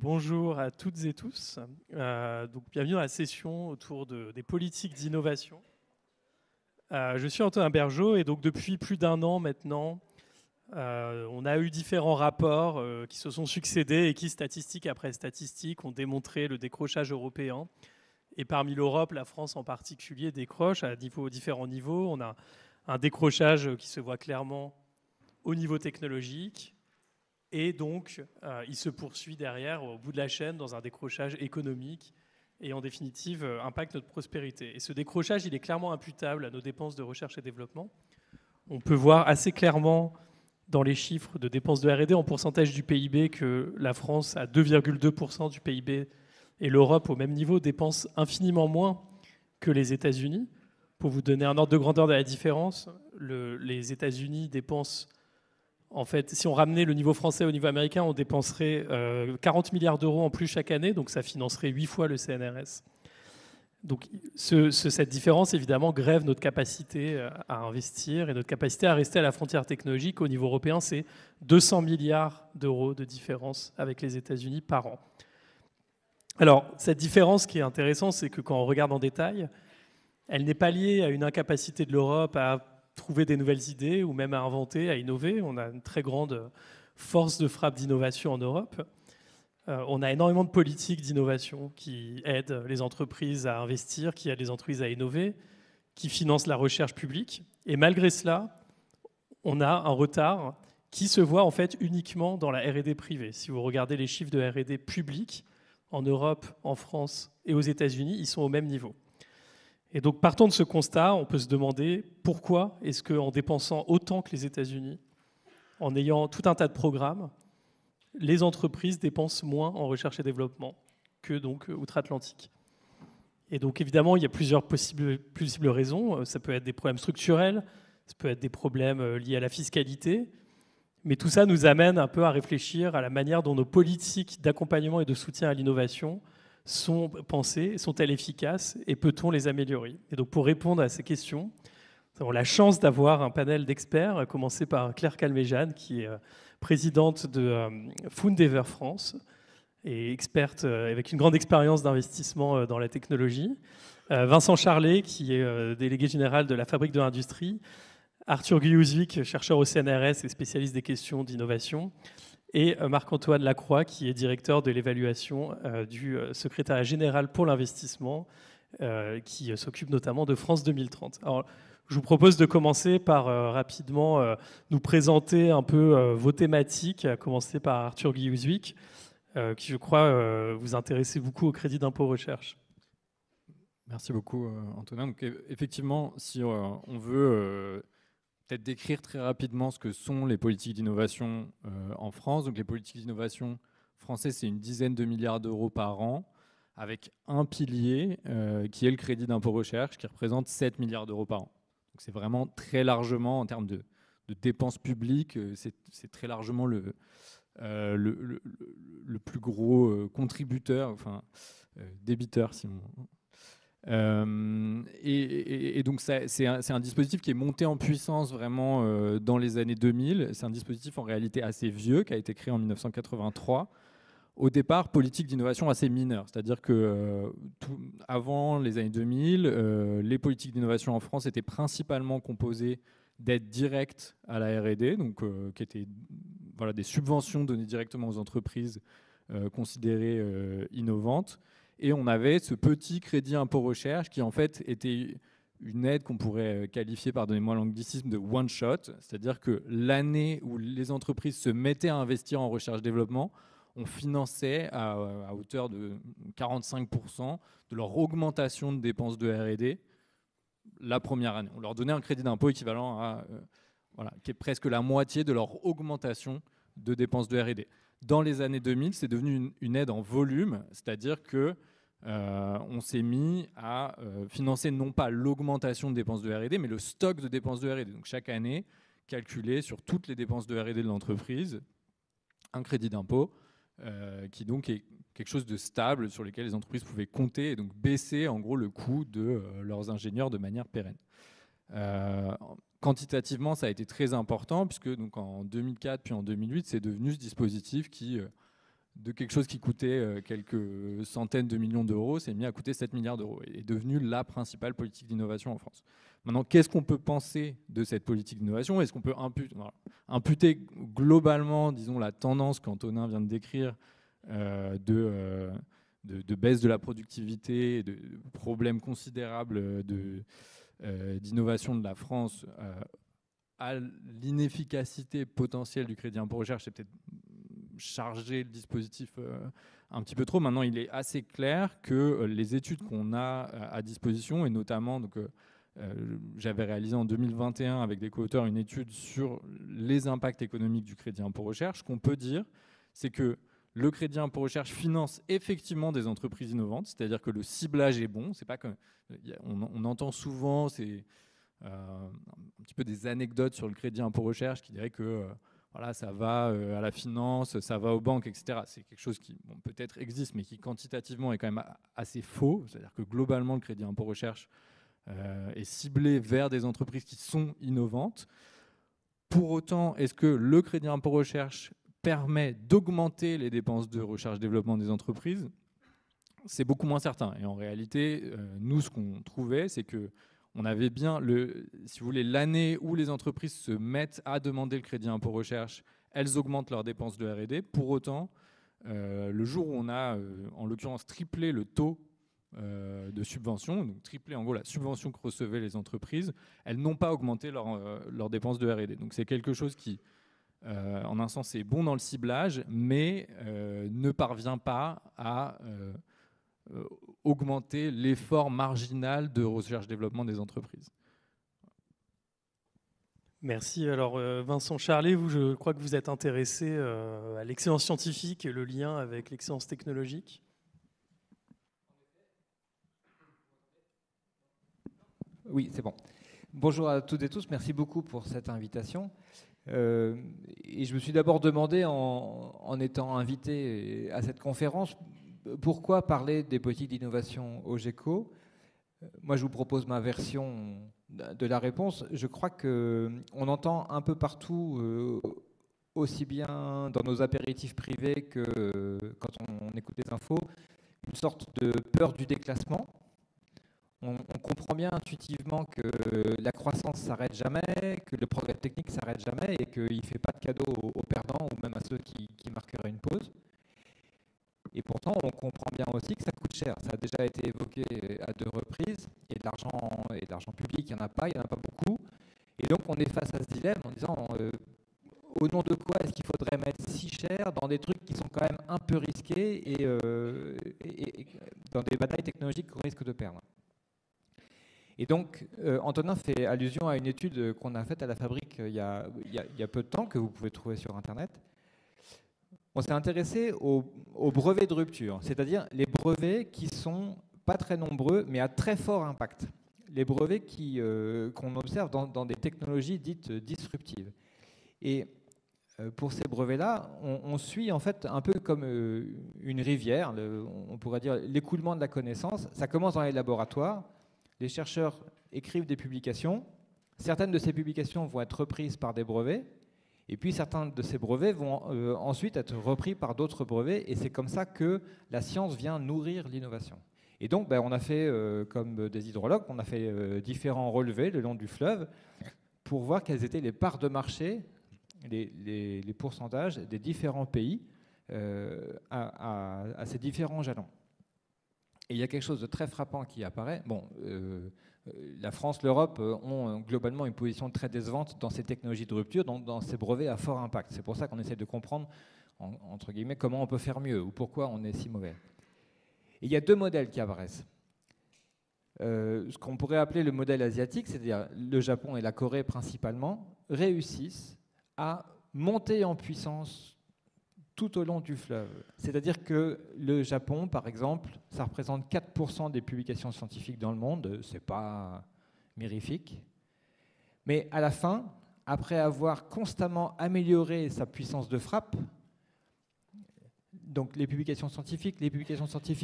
Bonjour à toutes et tous. Bienvenue dans la session autour des politiques d'innovation. Je suis Antonin Bergeot et donc depuis plus d'un an maintenant, on a eu différents rapports qui se sont succédés et qui, statistique après statistique, ont démontré le décrochage européen. Et parmi l'Europe, la France en particulier décroche à différents niveaux. On a un décrochage qui se voit clairement au niveau technologique. Et donc, il se poursuit derrière, au bout de la chaîne, dans un décrochage économique et en définitive impacte notre prospérité. Et ce décrochage, il est clairement imputable à nos dépenses de recherche et développement. On peut voir assez clairement dans les chiffres de dépenses de R&D en pourcentage du PIB que la France, à 2,2% du PIB, et l'Europe, au même niveau, dépense infiniment moins que les États-Unis. Pour vous donner un ordre de grandeur de la différence, les États-Unis dépensent... En fait, si on ramenait le niveau français au niveau américain, on dépenserait 40 milliards d'euros en plus chaque année, donc ça financerait 8 fois le CNRS. Donc cette différence, évidemment, grève notre capacité à investir et notre capacité à rester à la frontière technologique. Au niveau européen, c'est 200 milliards d'euros de différence avec les États-Unis par an. Alors, cette différence, ce qui est intéressant, c'est que quand on regarde en détail, elle n'est pas liée à une incapacité de l'Europe à trouver des nouvelles idées ou même à inventer, à innover. On a une très grande force de frappe d'innovation en Europe. On a énormément de politiques d'innovation qui aident les entreprises à investir, qui aident les entreprises à innover, qui financent la recherche publique. Et malgré cela, on a un retard qui se voit en fait uniquement dans la R&D privée. Si vous regardez les chiffres de R&D publics en Europe, en France et aux États-Unis, ils sont au même niveau. Et donc, partant de ce constat, on peut se demander pourquoi est-ce qu'en dépensant autant que les États-Unis, en ayant tout un tas de programmes, les entreprises dépensent moins en recherche et développement que donc outre-Atlantique. Et donc, évidemment, il y a plusieurs possibles raisons. Ça peut être des problèmes structurels, ça peut être des problèmes liés à la fiscalité, mais tout ça nous amène un peu à réfléchir à la manière dont nos politiques d'accompagnement et de soutien à l'innovation sont pensées, sont-elles efficaces et peut-on les améliorer? Et donc pour répondre à ces questions, nous avons la chance d'avoir un panel d'experts, à commencer par Claire Calmejane, qui est présidente de Foundever France et experte avec une grande expérience d'investissement dans la technologie. Vincent Charlet, qui est délégué général de la Fabrique de l'Industrie. Arthur Guyuzvik, chercheur au CNRS et spécialiste des questions d'innovation. Et Marc-Antoine Lacroix, qui est directeur de l'évaluation du secrétariat général pour l'investissement, qui s'occupe notamment de France 2030. Alors, je vous propose de commencer par rapidement nous présenter un peu vos thématiques, à commencer par Arthur Guyuzvik, qui, je crois, vous intéressez beaucoup au crédit d'impôt recherche. Merci beaucoup, Antonin. Donc, effectivement, si on veut... peut-être décrire très rapidement ce que sont les politiques d'innovation en France. Donc les politiques d'innovation françaises, c'est une dizaine de milliards d'euros par an, avec un pilier qui est le crédit d'impôt recherche, qui représente 7 milliards d'euros par an. Donc c'est vraiment très largement, en termes de dépenses publiques, c'est très largement le plus gros contributeur, enfin débiteur, si on... Et donc c'est un dispositif qui est monté en puissance vraiment dans les années 2000. C'est un dispositif en réalité assez vieux qui a été créé en 1983. Au départ, politique d'innovation assez mineure, c'est-à-dire que avant les années 2000, les politiques d'innovation en France étaient principalement composées d'aides directes à la R&D, donc qui étaient des subventions données directement aux entreprises considérées innovantes. Et on avait ce petit crédit impôt recherche qui en fait était une aide qu'on pourrait qualifier, pardonnez-moi l'anglicisme, de one shot, c'est-à-dire que l'année où les entreprises se mettaient à investir en recherche-développement, on finançait à hauteur de 45% de leur augmentation de dépenses de R&D la première année. On leur donnait un crédit d'impôt équivalent à, qui est presque la moitié de leur augmentation de dépenses de R&D. Dans les années 2000, c'est devenu une aide en volume, c'est-à-dire que on s'est mis à financer non pas l'augmentation de dépenses de R&D, mais le stock de dépenses de R&D. Donc chaque année, calculé sur toutes les dépenses de R&D de l'entreprise, un crédit d'impôt qui donc est quelque chose de stable sur lequel les entreprises pouvaient compter et donc baisser en gros le coût de leurs ingénieurs de manière pérenne. Quantitativement, ça a été très important puisque donc en 2004 puis en 2008, c'est devenu ce dispositif qui de quelque chose qui coûtait quelques centaines de millions d'euros s'est mis à coûter 7 milliards d'euros et est devenu la principale politique d'innovation en France. Maintenant, qu'est-ce qu'on peut penser de cette politique d'innovation? Est-ce qu'on peut imputer globalement, disons, la tendance qu'Antonin vient de décrire de baisse de la productivité, de problèmes considérables d'innovation de la France à l'inefficacité potentielle du crédit impôt recherche? C'est peut-être charger le dispositif un petit peu trop. Maintenant, il est assez clair que les études qu'on a à disposition, et notamment, donc, j'avais réalisé en 2021 avec des co-auteurs une étude sur les impacts économiques du crédit impôt recherche. Ce qu'on peut dire, c'est que le crédit impôt recherche finance effectivement des entreprises innovantes, c'est-à-dire que le ciblage est bon. C'est pas que, on entend souvent un petit peu des anecdotes sur le crédit impôt recherche qui diraient que voilà, ça va à la finance, ça va aux banques, etc. C'est quelque chose qui peut-être existe, mais qui quantitativement est quand même assez faux. C'est-à-dire que globalement, le crédit impôt recherche est ciblé vers des entreprises qui sont innovantes. Pour autant, est-ce que le crédit impôt recherche permet d'augmenter les dépenses de recherche-développement des entreprises? C'est beaucoup moins certain. Et en réalité, nous, ce qu'on trouvait, c'est que on avait bien, si vous voulez, l'année où les entreprises se mettent à demander le crédit impôt recherche, elles augmentent leurs dépenses de R&D. Pour autant, le jour où on a, en l'occurrence, triplé le taux de subvention, donc triplé en gros la subvention que recevaient les entreprises, elles n'ont pas augmenté leurs dépenses de R&D. Donc c'est quelque chose qui, en un sens, est bon dans le ciblage, mais ne parvient pas à augmenter l'effort marginal de recherche-développement des entreprises. Merci. Alors Vincent Charlet, vous, je crois que vous êtes intéressé à l'excellence scientifique et le lien avec l'excellence technologique. Oui, c'est bon. Bonjour à toutes et tous, merci beaucoup pour cette invitation. Et je me suis d'abord demandé, en étant invité à cette conférence, pourquoi parler des politiques d'innovation au GECO? Moi, je vous propose ma version de la réponse. Je crois qu'on entend un peu partout, aussi bien dans nos apéritifs privés que quand on écoute les infos, une sorte de peur du déclassement. On comprend bien intuitivement que la croissance ne s'arrête jamais, que le progrès technique ne s'arrête jamais et qu'il ne fait pas de cadeau aux perdants ou même à ceux qui marqueraient une pause. Et pourtant, on comprend bien aussi que ça coûte cher. Ça a déjà été évoqué à 2 reprises. Et de l'argent public, il n'y en a pas beaucoup. Et donc, on est face à ce dilemme en disant au nom de quoi est-ce qu'il faudrait mettre si cher dans des trucs qui sont quand même un peu risqués et dans des batailles technologiques qu'on risque de perdre. Et donc, Antonin fait allusion à une étude qu'on a faite à la Fabrique il y a peu de temps, que vous pouvez trouver sur Internet. On s'est intéressé aux brevets de rupture, c'est-à-dire les brevets qui sont pas très nombreux, mais à très fort impact. Les brevets qu'on observe dans des technologies dites disruptives. Et pour ces brevets-là, on suit en fait un peu comme une rivière, on pourrait dire l'écoulement de la connaissance. Ça commence dans les laboratoires. Les chercheurs écrivent des publications. Certaines de ces publications vont être reprises par des brevets. Et puis certains de ces brevets vont ensuite être repris par d'autres brevets. Et c'est comme ça que la science vient nourrir l'innovation. Et donc, on a fait, comme des hydrologues, on a fait différents relevés le long du fleuve pour voir quelles étaient les parts de marché, les pourcentages des différents pays à ces différents jalons. Et il y a quelque chose de très frappant qui apparaît. La France, l'Europe ont globalement une position très décevante dans ces technologies de rupture, dans ces brevets à fort impact. C'est pour ça qu'on essaie de comprendre, entre guillemets, comment on peut faire mieux ou pourquoi on est si mauvais. Et il y a 2 modèles qui apparaissent. Ce qu'on pourrait appeler le modèle asiatique, c'est-à-dire le Japon et la Corée principalement, réussissent à monter en puissance tout au long du fleuve. C'est-à-dire que le Japon, par exemple, ça représente 4% des publications scientifiques dans le monde, c'est pas mirifique. Mais à la fin, après avoir constamment amélioré sa puissance de frappe, donc les publications scientifiques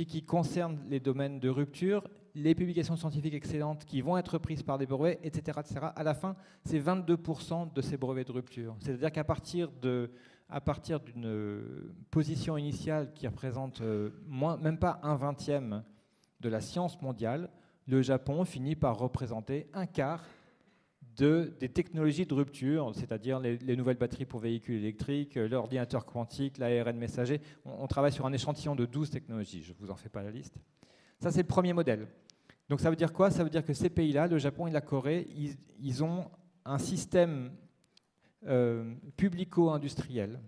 qui concernent les domaines de rupture, les publications scientifiques excellentes qui vont être prises par des brevets, etc., etc. À la fin, c'est 22% de ces brevets de rupture. C'est-à-dire qu'à partir d'une position initiale qui représente même pas 1/20 de la science mondiale, le Japon finit par représenter un quart des technologies de rupture, c'est-à-dire les nouvelles batteries pour véhicules électriques, l'ordinateur quantique, l'ARN messager. On travaille sur un échantillon de 12 technologies, je ne vous en fais pas la liste. Ça, c'est le premier modèle. Donc ça veut dire quoi? Ça veut dire que ces pays-là, le Japon et la Corée, ils ont un système publico-industriel,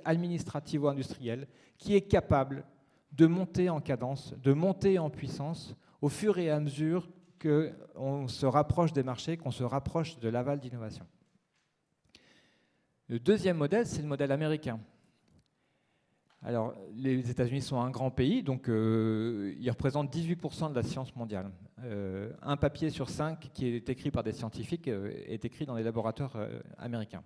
administrativo-industriel, qui est capable de monter en cadence, de monter en puissance au fur et à mesure qu'on se rapproche des marchés, qu'on se rapproche de l'aval d'innovation. Le deuxième modèle, c'est le modèle américain. Alors, les États-Unis sont un grand pays, donc ils représentent 18% de la science mondiale. Un papier sur 5 qui est écrit par des scientifiques est écrit dans les laboratoires américains.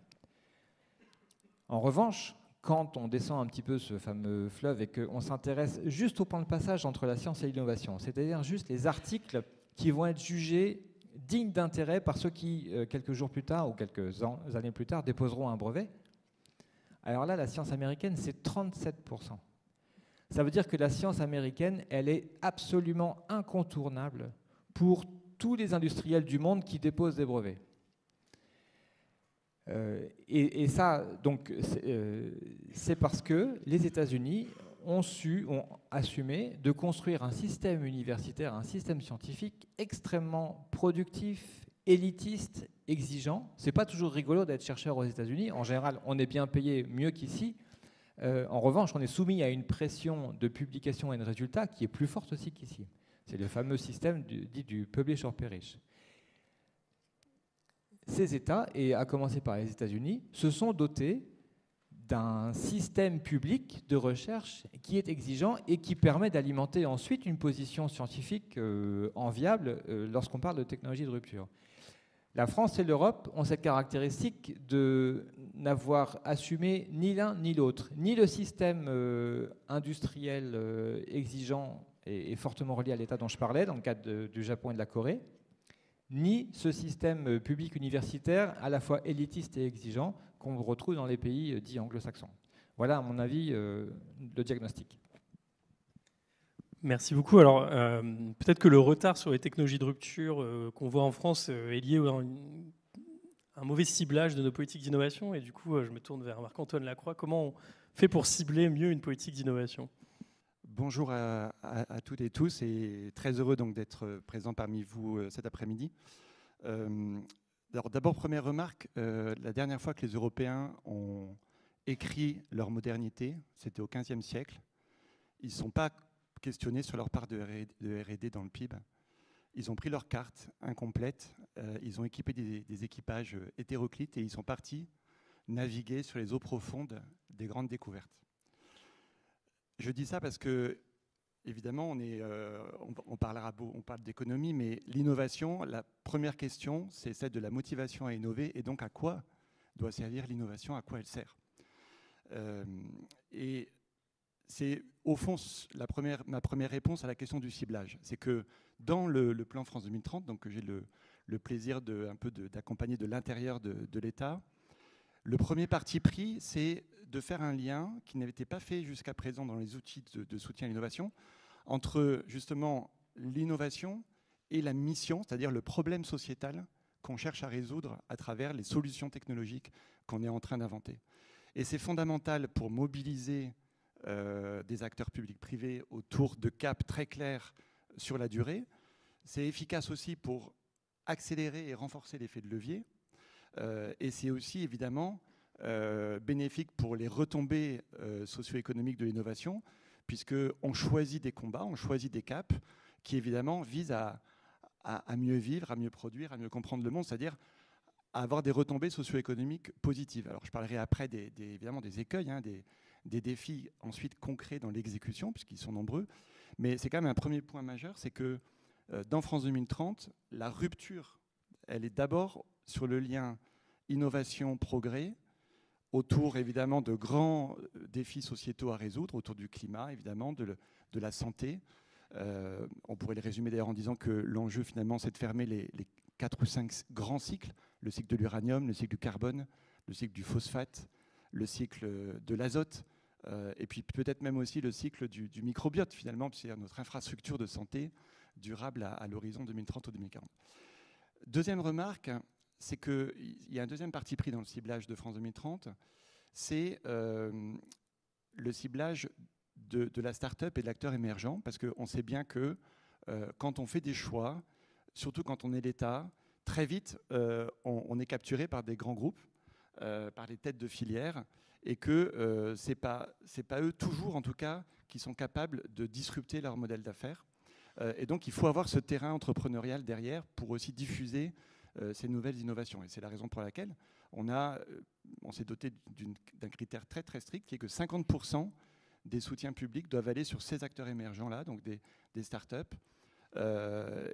En revanche, quand on descend un petit peu ce fameux fleuve et qu'on s'intéresse juste au point de passage entre la science et l'innovation, c'est-à-dire juste les articles qui vont être jugés dignes d'intérêt par ceux qui, quelques jours plus tard ou quelques années plus tard, déposeront un brevet. Alors là, la science américaine, c'est 37%. Ça veut dire que la science américaine, elle est absolument incontournable pour tous les industriels du monde qui déposent des brevets. Et ça, donc, c'est parce que les États-Unis ont assumé de construire un système universitaire, un système scientifique extrêmement productif, élitiste, exigeant. C'est pas toujours rigolo d'être chercheur aux États-Unis. En général, on est bien payé mieux qu'ici. En revanche, on est soumis à une pression de publication et de résultats qui est plus forte aussi qu'ici. C'est le fameux système dit du publish or perish. Ces États, et à commencer par les États-Unis, se sont dotés d'un système public de recherche qui est exigeant et qui permet d'alimenter ensuite une position scientifique enviable lorsqu'on parle de technologie de rupture. La France et l'Europe ont cette caractéristique de n'avoir assumé ni l'un ni l'autre, ni le système industriel exigeant et fortement relié à l'État dont je parlais, dans le cadre du Japon et de la Corée, ni ce système public universitaire à la fois élitiste et exigeant qu'on retrouve dans les pays dits anglo-saxons. Voilà, à mon avis, le diagnostic. Merci beaucoup. Alors, peut-être que le retard sur les technologies de rupture qu'on voit en France est lié à un mauvais ciblage de nos politiques d'innovation. Et du coup, je me tourne vers Marc-Antoine Lacroix. Comment on fait pour cibler mieux une politique d'innovation ? Bonjour à toutes et tous et très heureux donc d'être présent parmi vous cet après-midi. D'abord, première remarque, la dernière fois que les Européens ont écrit leur modernité, c'était au XVe siècle. Ils ne sont pas questionnés sur leur part de R&D dans le PIB. Ils ont pris leur carte incomplète, ils ont équipé des équipages hétéroclites et ils sont partis naviguer sur les eaux profondes des grandes découvertes. Je dis ça parce que, évidemment, on parle d'économie, mais l'innovation, la première question, c'est celle de la motivation à innover et donc à quoi doit servir l'innovation, à quoi elle sert. Et c'est au fond ma première réponse à la question du ciblage. C'est que dans le plan France 2030, donc que j'ai le plaisir d'accompagner de l'intérieur de l'État, le premier parti pris, c'est de faire un lien qui n'avait été pas fait jusqu'à présent dans les outils de soutien à l'innovation entre justement l'innovation et la mission, c'est-à-dire le problème sociétal qu'on cherche à résoudre à travers les solutions technologiques qu'on est en train d'inventer. Et c'est fondamental pour mobiliser des acteurs publics-privés autour de caps très clairs sur la durée. C'est efficace aussi pour accélérer et renforcer l'effet de levier. Et c'est aussi évidemment bénéfique pour les retombées socio-économiques de l'innovation, puisqu'on choisit des combats, on choisit des caps qui évidemment visent à mieux vivre, à mieux produire, à mieux comprendre le monde, c'est-à-dire à avoir des retombées socio-économiques positives. Alors je parlerai après évidemment des écueils, des défis ensuite concrets dans l'exécution, puisqu'ils sont nombreux, mais c'est quand même un premier point majeur, c'est que dans France 2030, la rupture, elle est d'abord sur le lien innovation-progrès, autour évidemment de grands défis sociétaux à résoudre, autour du climat évidemment, de la santé, On pourrait le résumer d'ailleurs en disant que l'enjeu finalement c'est de fermer les 4 ou 5 grands cycles, le cycle de l'uranium, le cycle du carbone, le cycle du phosphate, le cycle de l'azote, et puis peut-être même aussi le cycle du microbiote finalement, c'est notre infrastructure de santé durable à l'horizon 2030 ou 2040. Deuxième remarque, c'est qu'il y a un deuxième parti pris dans le ciblage de France 2030, c'est le ciblage de la start-up et de l'acteur émergent, parce qu'on sait bien que quand on fait des choix, surtout quand on est l'État, très vite, on est capturé par des grands groupes, par les têtes de filière, et que ce n'est pas eux, toujours en tout cas, qui sont capables de disrupter leur modèle d'affaires. Et donc, il faut avoir ce terrain entrepreneurial derrière pour aussi diffuser ces nouvelles innovations. Et c'est la raison pour laquelle on s'est doté d'un critère très, très strict, qui est que 50% des soutiens publics doivent aller sur ces acteurs émergents-là, donc des startups.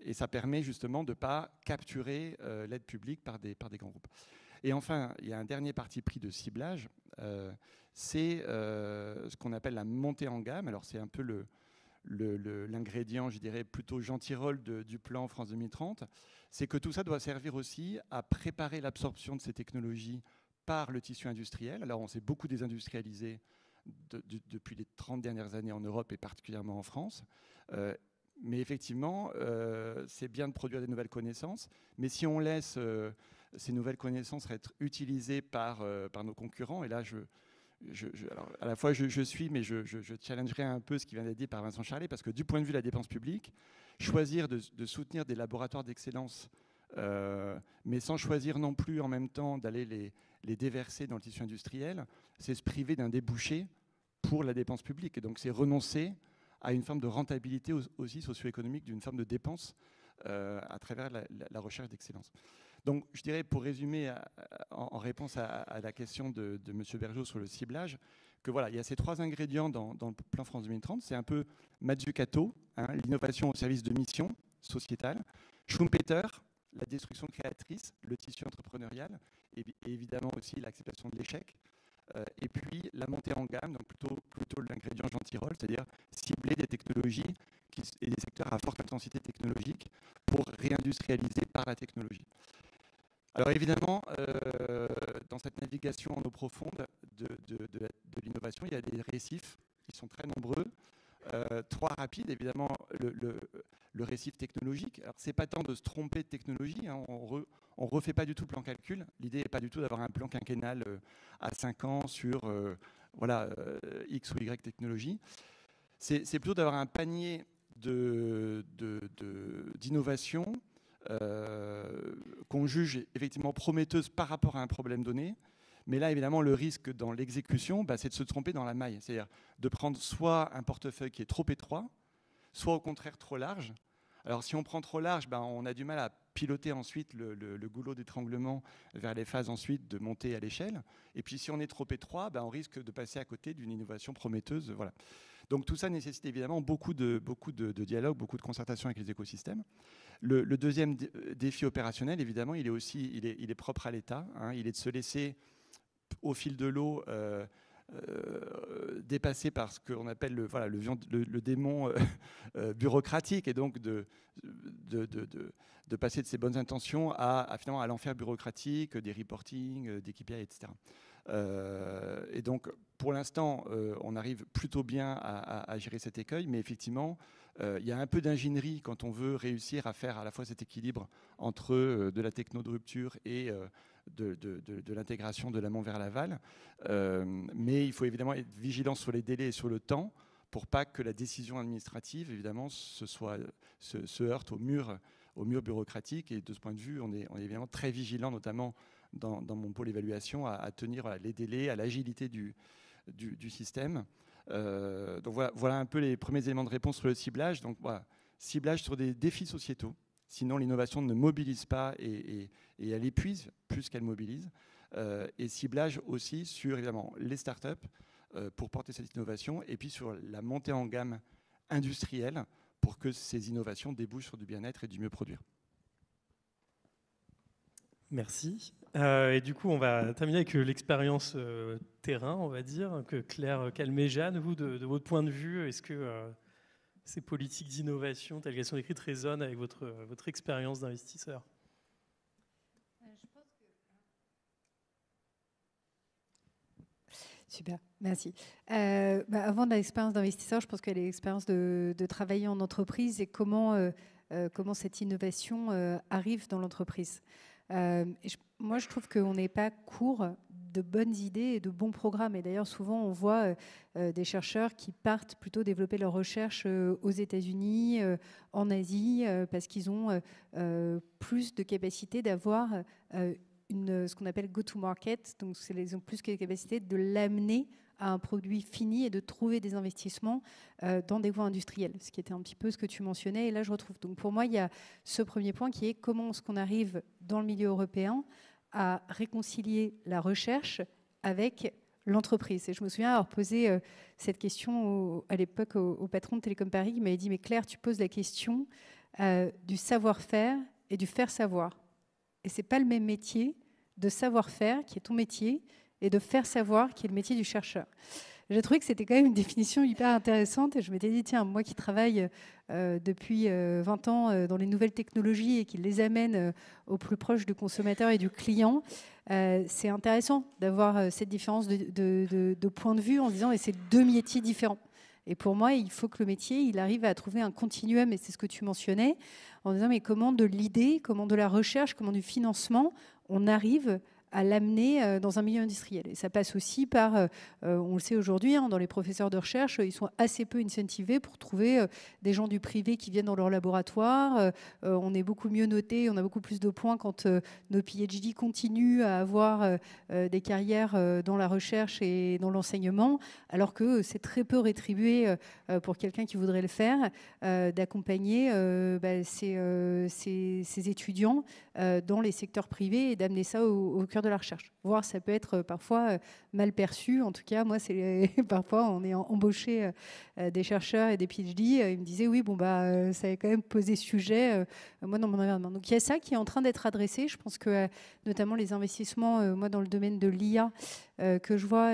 Et ça permet justement de ne pas capturer l'aide publique par des grands groupes. Et enfin, il y a un dernier parti pris de ciblage, c'est ce qu'on appelle la montée en gamme. Alors c'est un peu l'ingrédient, je dirais, plutôt gentil-rôle du plan France 2030, c'est que tout ça doit servir aussi à préparer l'absorption de ces technologies par le tissu industriel. Alors on s'est beaucoup désindustrialisé depuis les 30 dernières années en Europe et particulièrement en France. Mais effectivement, c'est bien de produire des nouvelles connaissances, mais si on laisse ces nouvelles connaissances être utilisées par nos concurrents, et là, alors, à la fois je suis, mais je challengerai un peu ce qui vient d'être dit par Vincent Charlet, parce que du point de vue de la dépense publique, choisir de soutenir des laboratoires d'excellence, mais sans choisir non plus en même temps d'aller les déverser dans le tissu industriel, c'est se priver d'un débouché pour la dépense publique. Et donc c'est renoncer à une forme de rentabilité aussi socio-économique d'une forme de dépense à travers la recherche d'excellence. Donc je dirais, pour résumer en réponse à la question de M. Bergeau sur le ciblage, que voilà, il y a ces 3 ingrédients dans le plan France 2030. C'est un peu Mazzucato, l'innovation au service de mission sociétale, Schumpeter, la destruction créatrice, le tissu entrepreneurial, et évidemment aussi l'acceptation de l'échec. Et puis la montée en gamme, donc plutôt l'ingrédient gentil-rôle, c'est-à-dire cibler des technologies et des secteurs à forte intensité technologique pour réindustrialiser par la technologie. Alors évidemment, dans cette navigation en eau profonde de l'innovation, il y a des récifs qui sont très nombreux. 3 rapides, évidemment, le récif technologique. Alors c'est pas tant de se tromper de technologie, hein, on refait pas du tout le plan calcul. L'idée n'est pas du tout d'avoir un plan quinquennal à 5 ans sur X ou Y technologie. C'est plutôt d'avoir un panier d'innovation qu'on juge effectivement prometteuse par rapport à un problème donné. Mais là, évidemment, le risque dans l'exécution, c'est de se tromper dans la maille. C'est-à-dire de prendre soit un portefeuille qui est trop étroit, soit au contraire trop large. Alors si on prend trop large, on a du mal à piloter ensuite le goulot d'étranglement vers les phases ensuite de montée à l'échelle. Et puis si on est trop étroit, on risque de passer à côté d'une innovation prometteuse. Voilà. Donc tout ça nécessite évidemment beaucoup de dialogue, beaucoup de concertation avec les écosystèmes. Le deuxième défi opérationnel, évidemment, il est propre à l'État. Il est de se laisser au fil de l'eau dépassé par ce qu'on appelle le démon bureaucratique, et donc de passer de ses bonnes intentions à finalement à l'enfer bureaucratique, des reporting, des KPI, etc. Et donc pour l'instant on arrive plutôt bien à gérer cet écueil, mais effectivement il y a un peu d'ingénierie quand on veut réussir à faire à la fois cet équilibre entre de la techno de rupture et de l'intégration de l'amont vers l'aval. Mais il faut évidemment être vigilant sur les délais et sur le temps pour pas que la décision administrative, évidemment, se heurte au mur bureaucratique. Et de ce point de vue, on est évidemment très vigilant, notamment dans mon pôle évaluation, à tenir les délais, à l'agilité du système. Donc voilà un peu les premiers éléments de réponse sur le ciblage. Donc voilà, ciblage sur des défis sociétaux. Sinon, l'innovation ne mobilise pas et elle épuise plus qu'elle mobilise. Et ciblage aussi sur, évidemment, les startups pour porter cette innovation, et puis sur la montée en gamme industrielle pour que ces innovations débouchent sur du bien-être et du mieux produire. Merci. Et du coup, on va terminer avec l'expérience terrain, on va dire, que Claire Calmejane, vous, de votre point de vue, est-ce que ces politiques d'innovation telles qu'elles sont décrites résonnent avec votre expérience d'investisseur? Super, merci. Avant de l'expérience d'investisseur, je pense que l'expérience de travailler en entreprise et comment cette innovation arrive dans l'entreprise. Moi, je trouve qu'on n'est pas court de bonnes idées et de bons programmes. Et d'ailleurs, souvent, on voit des chercheurs qui partent plutôt développer leur recherche aux États-Unis, en Asie, parce qu'ils ont plus de capacité d'avoir ce qu'on appelle go-to-market, donc ils ont plus que la capacité de l'amener à un produit fini et de trouver des investissements dans des voies industrielles, ce qui était un petit peu ce que tu mentionnais, et là je retrouve. Donc pour moi, il y a ce premier point qui est comment est-ce qu'on arrive dans le milieu européen à réconcilier la recherche avec l'entreprise. Et je me souviens avoir posé cette question à l'époque au patron de Télécom Paris, qui m'avait dit « Mais Claire, tu poses la question du savoir-faire et du faire savoir. Et ce n'est pas le même métier de savoir-faire, qui est ton métier, et de faire savoir, qui est le métier du chercheur. » J'ai trouvé que c'était quand même une définition hyper intéressante. Et je m'étais dit, tiens, moi qui travaille depuis 20 ans dans les nouvelles technologies et qui les amène au plus proche du consommateur et du client, c'est intéressant d'avoir cette différence de point de vue en se disant, et c'est deux métiers différents. Et pour moi, il faut que le métier, il arrive à trouver un continuum, et c'est ce que tu mentionnais, en disant, mais comment de l'idée, comment de la recherche, comment du financement, on arrive à l'amener dans un milieu industriel. Et ça passe aussi par, on le sait aujourd'hui, dans les professeurs de recherche, ils sont assez peu incentivés pour trouver des gens du privé qui viennent dans leur laboratoire. On est beaucoup mieux notés, on a beaucoup plus de points quand nos PhD continuent à avoir des carrières dans la recherche et dans l'enseignement, alors que c'est très peu rétribué pour quelqu'un qui voudrait le faire, d'accompagner ces étudiants dans les secteurs privés et d'amener ça au cœur de la recherche. Voire ça peut être parfois mal perçu. En tout cas, moi, parfois on est embauché des chercheurs et des PhD. Ils me disaient oui, ça a quand même posé sujet moi dans mon environnement. Donc il y a ça qui est en train d'être adressé. Je pense que notamment les investissements, moi dans le domaine de l'IA que je vois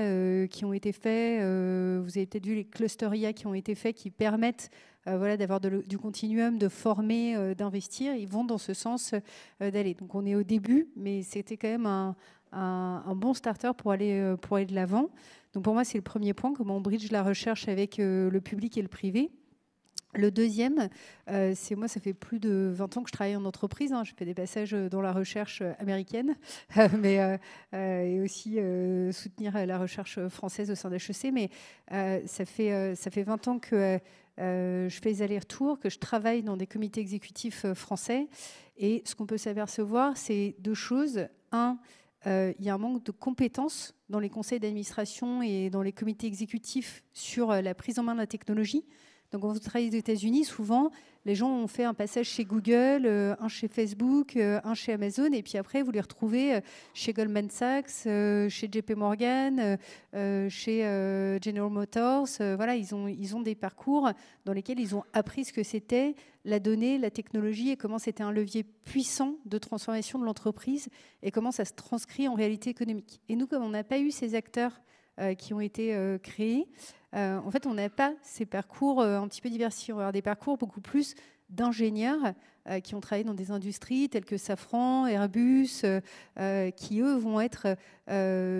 qui ont été faits. Vous avez peut-être vu les clusters IA qui ont été faits, qui permettent d'avoir du continuum, de former, d'investir. Ils vont dans ce sens d'aller. Donc on est au début, mais c'était quand même un bon starter pour aller de l'avant. Donc pour moi, c'est le premier point, comment on bridge la recherche avec le public et le privé. Le deuxième, c'est moi, ça fait plus de 20 ans que je travaille en entreprise. Je fais des passages dans la recherche américaine, et aussi soutenir la recherche française au sein d'HEC. Mais ça fait 20 ans que je fais les allers-retours, que je travaille dans des comités exécutifs français. Et ce qu'on peut s'apercevoir, c'est deux choses. Un, il y a un manque de compétences dans les conseils d'administration et dans les comités exécutifs sur la prise en main de la technologie. Donc, quand vous travaillez aux États-Unis, souvent, les gens ont fait un passage chez Google, un chez Facebook, un chez Amazon, et puis après, vous les retrouvez chez Goldman Sachs, chez JP Morgan, chez General Motors. Voilà, ils ont des parcours dans lesquels ils ont appris ce que c'était la donnée, la technologie, et comment c'était un levier puissant de transformation de l'entreprise, et comment ça se transcrit en réalité économique. Et nous, comme on n'a pas eu ces acteurs qui ont été créés, en fait, on n'a pas ces parcours un petit peu diversifiés. On va avoir des parcours beaucoup plus d'ingénieurs qui ont travaillé dans des industries telles que Safran, Airbus, qui, eux, vont être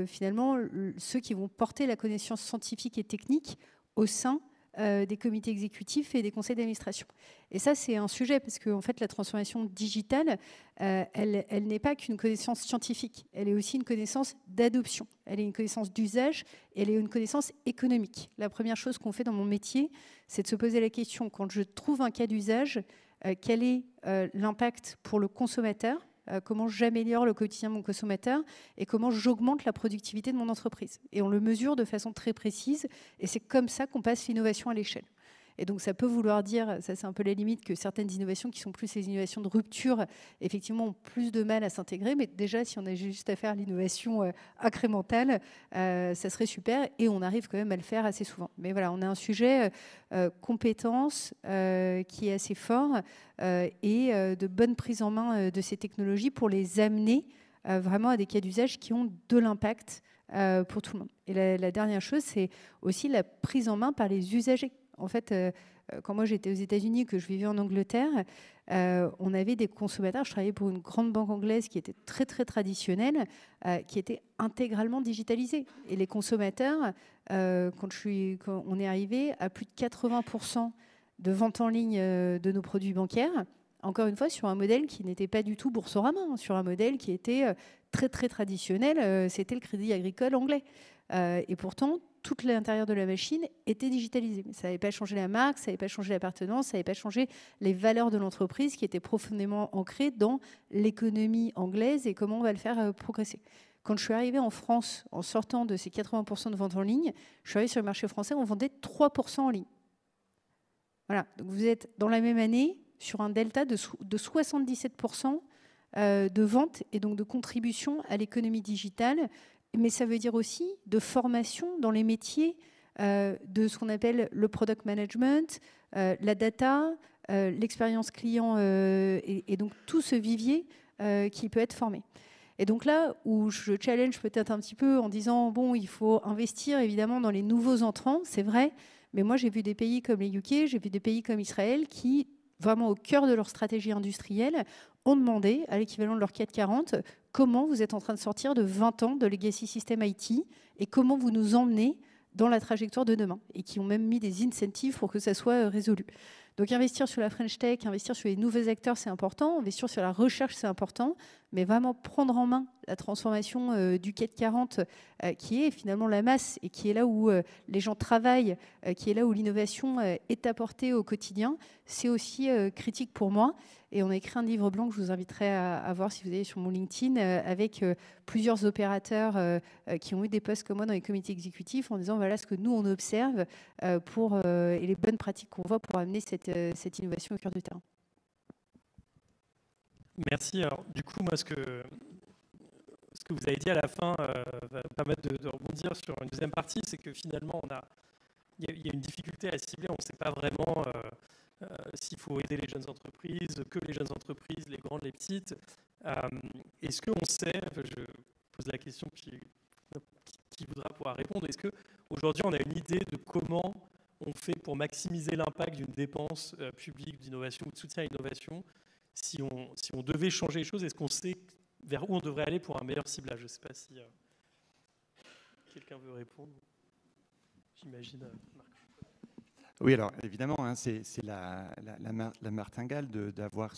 finalement ceux qui vont porter la connaissance scientifique et technique au sein des comités exécutifs et des conseils d'administration. Et ça, c'est un sujet, parce que en fait, la transformation digitale, elle n'est pas qu'une connaissance scientifique, elle est aussi une connaissance d'adoption, elle est une connaissance d'usage, et elle est une connaissance économique. La première chose qu'on fait dans mon métier, c'est de se poser la question, quand je trouve un cas d'usage, quel est l'impact pour le consommateur, comment j'améliore le quotidien de mon consommateur et comment j'augmente la productivité de mon entreprise. Et on le mesure de façon très précise, et c'est comme ça qu'on passe l'innovation à l'échelle. Et donc ça peut vouloir dire, ça c'est un peu la limite, que certaines innovations qui sont plus les innovations de rupture, effectivement, ont plus de mal à s'intégrer. Mais déjà, si on a juste à faire l'innovation incrémentale, ça serait super. Et on arrive quand même à le faire assez souvent. Mais voilà, on a un sujet compétence qui est assez fort et de bonne prise en main de ces technologies pour les amener vraiment à des cas d'usage qui ont de l'impact pour tout le monde. Et la dernière chose, c'est aussi la prise en main par les usagers. En fait, quand moi j'étais aux États-Unis, que je vivais en Angleterre, on avait des consommateurs, je travaillais pour une grande banque anglaise qui était très très traditionnelle, qui était intégralement digitalisée. Et les consommateurs, quand on est arrivé à plus de 80% de vente en ligne de nos produits bancaires, encore une fois sur un modèle qui n'était pas du tout Boursorama, hein, sur un modèle qui était très très traditionnel, c'était le Crédit Agricole anglais. Et pourtant, tout l'intérieur de la machine était digitalisé. Ça n'avait pas changé la marque, ça n'avait pas changé l'appartenance, ça n'avait pas changé les valeurs de l'entreprise qui étaient profondément ancrées dans l'économie anglaise et comment on va le faire progresser. Quand je suis arrivée en France, en sortant de ces 80% de ventes en ligne, je suis arrivée sur le marché français, on vendait 3% en ligne. Voilà, donc vous êtes dans la même année sur un delta de 77% de ventes et donc de contribution à l'économie digitale. Mais ça veut dire aussi de formation dans les métiers de ce qu'on appelle le product management, la data, l'expérience client et donc tout ce vivier qui peut être formé. Et donc là où je challenge peut-être un petit peu en disant bon, il faut investir évidemment dans les nouveaux entrants, c'est vrai, mais moi j'ai vu des pays comme les UK, j'ai vu des pays comme Israël qui, vraiment au cœur de leur stratégie industrielle, ont demandé à l'équivalent de leur 440 comment vous êtes en train de sortir de 20 ans de legacy system IT et comment vous nous emmenez dans la trajectoire de demain, et qui ont même mis des incentives pour que ça soit résolu. Donc investir sur la French Tech, investir sur les nouveaux acteurs, c'est important, investir sur la recherche, c'est important, mais vraiment prendre en main la transformation du CAC 40, qui est finalement la masse et qui est là où les gens travaillent, qui est là où l'innovation est apportée au quotidien, c'est aussi critique pour moi. Et on a écrit un livre blanc que je vous inviterai à voir si vous allez sur mon LinkedIn, avec plusieurs opérateurs qui ont eu des postes comme moi dans les comités exécutifs, en disant voilà ce que nous on observe et les bonnes pratiques qu'on voit pour amener cette innovation au cœur du terrain. Merci. Alors, du coup, moi, ce que vous avez dit à la fin va permettre de rebondir sur une deuxième partie, c'est que finalement, il y a une difficulté à cibler, on ne sait pas vraiment s'il faut aider les jeunes entreprises, que les jeunes entreprises, les grandes, les petites. Est-ce qu'on sait, je pose la question qui voudra pouvoir répondre, est-ce qu'aujourd'hui on a une idée de comment on fait pour maximiser l'impact d'une dépense publique d'innovation ou de soutien à l'innovation? Si on devait changer les choses, est-ce qu'on sait vers où on devrait aller pour un meilleur ciblage? Je ne sais pas si quelqu'un veut répondre. J'imagine, Marc. Oui, alors évidemment, hein, c'est la martingale d'avoir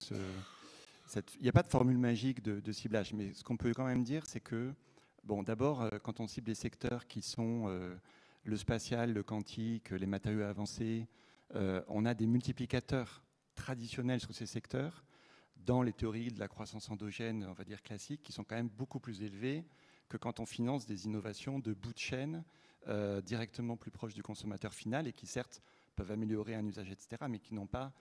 il n'y a pas de formule magique de ciblage, mais ce qu'on peut quand même dire, c'est que, bon, d'abord, quand on cible des secteurs qui sont le spatial, le quantique, les matériaux avancés, on a des multiplicateurs traditionnels sur ces secteurs dans les théories de la croissance endogène, on va dire classiques, qui sont quand même beaucoup plus élevés que quand on finance des innovations de bout de chaîne directement plus proches du consommateur final et qui certes peuvent améliorer un usage, etc., mais qui n'ont pas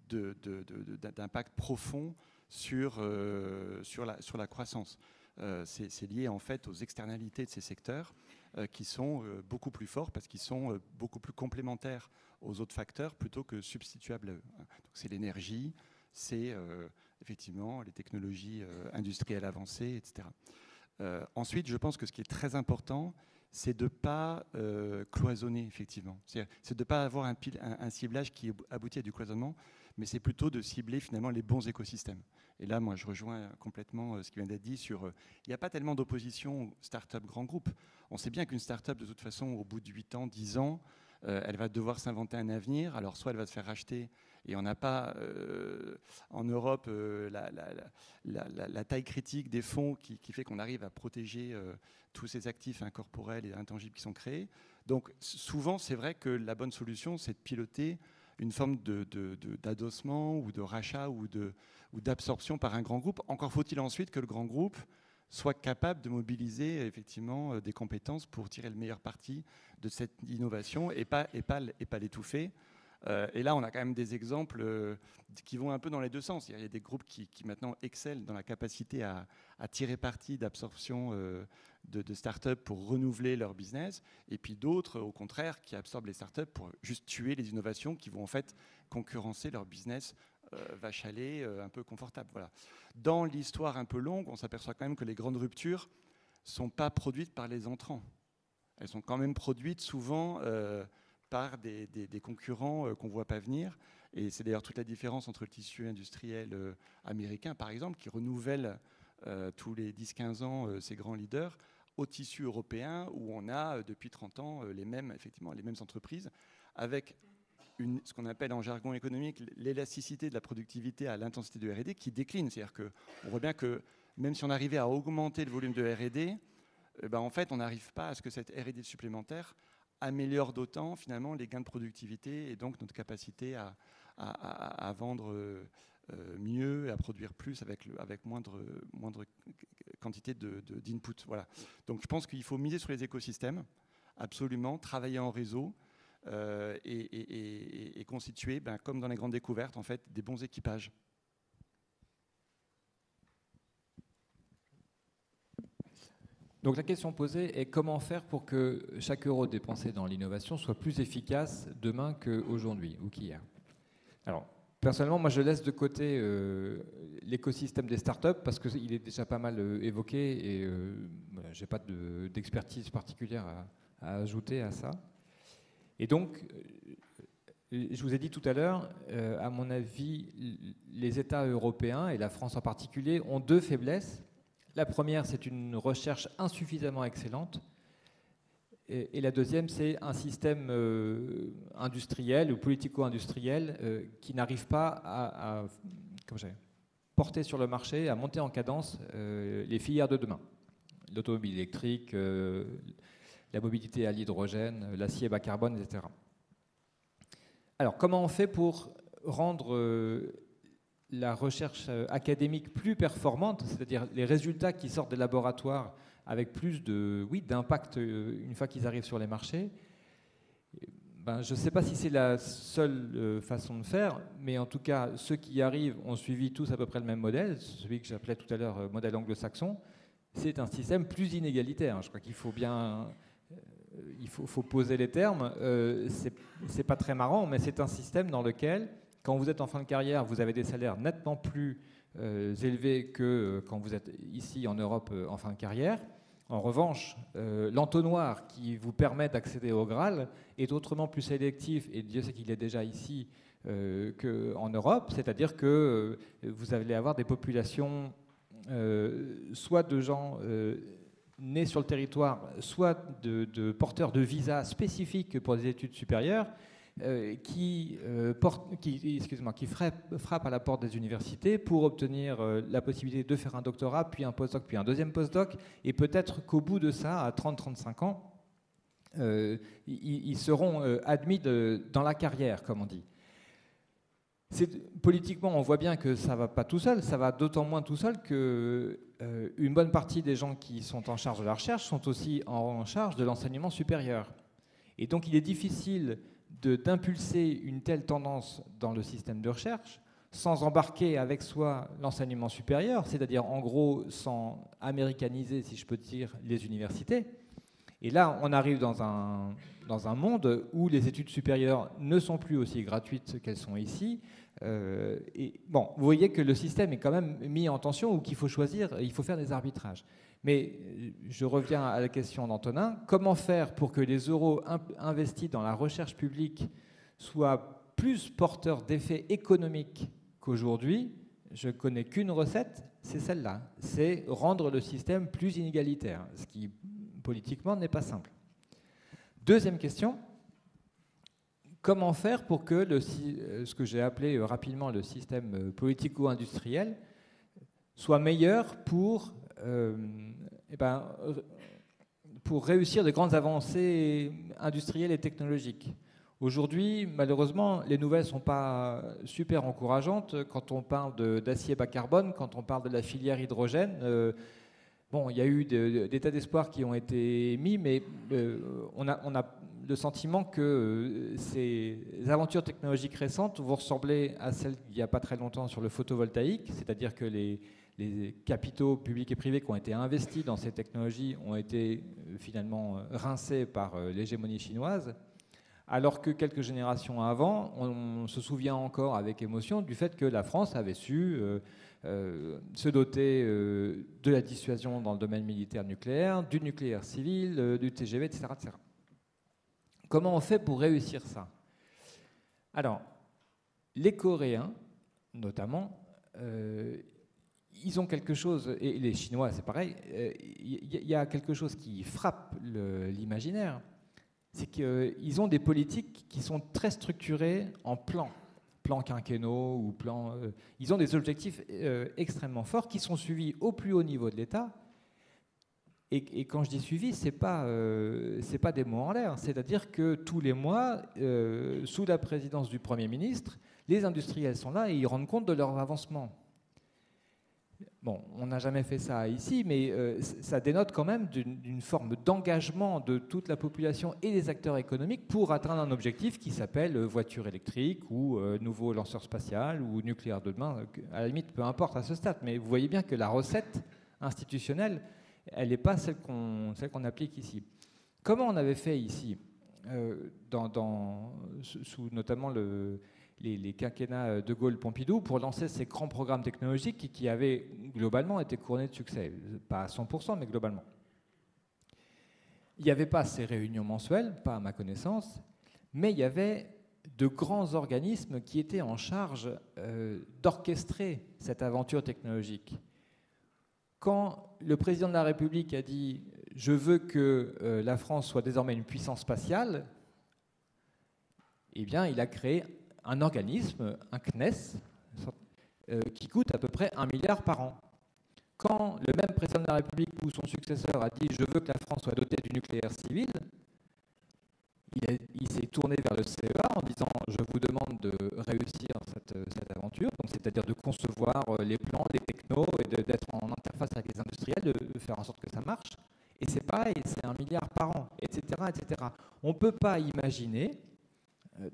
d'impact profond sur la croissance. C'est lié en fait aux externalités de ces secteurs qui sont beaucoup plus forts parce qu'ils sont beaucoup plus complémentaires aux autres facteurs plutôt que substituables à eux. Donc c'est l'énergie, c'est effectivement les technologies industrielles avancées, etc. Ensuite, je pense que ce qui est très important, c'est de ne pas cloisonner, effectivement. C'est de ne pas avoir un ciblage qui aboutit à du cloisonnement, mais c'est plutôt de cibler finalement les bons écosystèmes. Et là, moi, je rejoins complètement ce qui vient d'être dit sur... Il n'y a pas tellement d'opposition start-up grand groupe. On sait bien qu'une start-up, de toute façon, au bout de 8 ans, 10 ans, elle va devoir s'inventer un avenir. Alors, soit elle va se faire racheter, et on n'a pas en Europe la taille critique des fonds qui fait qu'on arrive à protéger tous ces actifs incorporels et intangibles qui sont créés. Donc, souvent, c'est vrai que la bonne solution, c'est de piloter une forme d'adossement ou de rachat ou d'absorption par un grand groupe. Encore faut-il ensuite que le grand groupe soit capable de mobiliser effectivement des compétences pour tirer le meilleur parti de cette innovation et pas l'étouffer. Et là, on a quand même des exemples qui vont un peu dans les deux sens. Il y a des groupes qui maintenant excellent dans la capacité à tirer parti d'absorption de start-up pour renouveler leur business, et puis d'autres, au contraire, qui absorbent les start-up pour juste tuer les innovations qui vont en fait concurrencer leur business vache à lait un peu confortable. Voilà. Dans l'histoire un peu longue, on s'aperçoit quand même que les grandes ruptures ne sont pas produites par les entrants. Elles sont quand même produites souvent par des concurrents qu'on ne voit pas venir. Et c'est d'ailleurs toute la différence entre le tissu industriel américain, par exemple, qui renouvelle tous les 10-15 ans ses grands leaders, au tissu européen, où on a depuis 30 ans effectivement, les mêmes entreprises, avec ce qu'on appelle en jargon économique l'élasticité de la productivité à l'intensité de R&D qui décline. C'est-à-dire qu'on voit bien que même si on arrivait à augmenter le volume de R&D, en fait, on n'arrive pas à ce que cette R&D supplémentaire améliore d'autant finalement les gains de productivité et donc notre capacité à vendre mieux et à produire plus avec moindre quantité d'input. Voilà. Donc je pense qu'il faut miser sur les écosystèmes, absolument, travailler en réseau et constituer, comme dans les grandes découvertes, en fait, des bons équipages. Donc la question posée est comment faire pour que chaque euro dépensé dans l'innovation soit plus efficace demain qu'aujourd'hui ou qu'hier. Alors, personnellement, moi je laisse de côté l'écosystème des startups parce qu'il est déjà pas mal évoqué et je n'ai pas d'expertise particulière à ajouter à ça. Et donc, je vous ai dit tout à l'heure, à mon avis, les États européens et la France en particulier ont deux faiblesses. La première, c'est une recherche insuffisamment excellente. Et la deuxième, c'est un système industriel ou politico-industriel qui n'arrive pas à porter sur le marché, à monter en cadence les filières de demain. L'automobile électrique, la mobilité à l'hydrogène, l'acier bas carbone, etc. Alors, comment on fait pour rendre la recherche académique plus performante, c'est-à-dire les résultats qui sortent des laboratoires avec plus d'impact une fois qu'ils arrivent sur les marchés? Je ne sais pas si c'est la seule façon de faire, mais en tout cas, ceux qui y arrivent ont suivi tous à peu près le même modèle, celui que j'appelais tout à l'heure modèle anglo-saxon. C'est un système plus inégalitaire. Je crois qu'il faut bien... Il faut poser les termes. C'est pas très marrant, mais c'est un système dans lequel, quand vous êtes en fin de carrière, vous avez des salaires nettement plus élevés que quand vous êtes ici en Europe en fin de carrière. En revanche, l'entonnoir qui vous permet d'accéder au Graal est autrement plus sélectif, et Dieu sait qu'il est déjà ici qu'en Europe, c'est-à-dire que vous allez avoir des populations soit de gens nés sur le territoire, soit de porteurs de visas spécifiques pour des études supérieures, qui frappent à la porte des universités pour obtenir la possibilité de faire un doctorat, puis un postdoc, puis un deuxième postdoc, et peut-être qu'au bout de ça, à 30-35 ans, ils seront admis dans la carrière, comme on dit. Politiquement, on voit bien que ça ne va pas tout seul, ça va d'autant moins tout seul qu'une bonne partie des gens qui sont en charge de la recherche sont aussi en charge de l'enseignement supérieur. Et donc il est difficile d'impulser une telle tendance dans le système de recherche sans embarquer avec soi l'enseignement supérieur, c'est-à-dire en gros sans américaniser, si je peux dire, les universités. Et là, on arrive dans un monde où les études supérieures ne sont plus aussi gratuites qu'elles sont ici. Vous voyez que le système est quand même mis en tension ou qu'il faut choisir, il faut faire des arbitrages. Mais je reviens à la question d'Antonin. Comment faire pour que les euros investis dans la recherche publique soient plus porteurs d'effets économiques qu'aujourd'hui? Je ne connais qu'une recette, c'est celle-là. C'est rendre le système plus inégalitaire, ce qui politiquement n'est pas simple. Deuxième question, comment faire pour que ce que j'ai appelé rapidement le système politico-industriel soit meilleur pour réussir de grandes avancées industrielles et technologiques? Aujourd'hui, malheureusement, les nouvelles ne sont pas super encourageantes quand on parle d'acier bas carbone, quand on parle de la filière hydrogène. Il y a eu des tas d'espoirs qui ont été mis, mais on a le sentiment que ces aventures technologiques récentes vont ressembler à celles d'il n'y a pas très longtemps sur le photovoltaïque, c'est-à-dire que les capitaux publics et privés qui ont été investis dans ces technologies ont été finalement rincés par l'hégémonie chinoise, alors que quelques générations avant, on se souvient encore avec émotion du fait que la France avait su se doter de la dissuasion dans le domaine militaire nucléaire, du nucléaire civil, du TGV, etc., etc. Comment on fait pour réussir ça? Alors, les Coréens, notamment, ils ont quelque chose, et les Chinois, c'est pareil, il y a quelque chose qui frappe l'imaginaire, c'est qu'ils ont des politiques qui sont très structurées en plans quinquennaux ou plans. Ils ont des objectifs extrêmement forts qui sont suivis au plus haut niveau de l'État. Et quand je dis suivi, c'est pas des mots en l'air. C'est-à-dire que tous les mois, sous la présidence du Premier ministre, les industriels sont là et ils rendent compte de leur avancement. Bon, on n'a jamais fait ça ici, mais ça dénote quand même d'une forme d'engagement de toute la population et des acteurs économiques pour atteindre un objectif qui s'appelle voiture électrique ou nouveau lanceur spatial ou nucléaire de demain. À la limite, peu importe à ce stade, mais vous voyez bien que la recette institutionnelle, elle n'est pas celle qu'on applique ici. Comment on avait fait ici, sous notamment les quinquennats de Gaulle-Pompidou, pour lancer ces grands programmes technologiques qui avaient globalement été couronnés de succès, pas à 100%, mais globalement. Il n'y avait pas ces réunions mensuelles, pas à ma connaissance, mais il y avait de grands organismes qui étaient en charge d'orchestrer cette aventure technologique. Quand le président de la République a dit « je veux que la France soit désormais une puissance spatiale », eh bien, il a créé un organisme, un CNES, qui coûte à peu près 1 milliard par an. Quand le même président de la République ou son successeur a dit « je veux que la France soit dotée du nucléaire civil », il s'est tourné vers le CEA en disant « je vous demande de réussir cette aventure », c'est-à-dire de concevoir les plans, les technos, et d'être en interface avec les industriels, de faire en sorte que ça marche. Et c'est pareil, c'est 1 milliard par an, etc. etc. On ne peut pas imaginer,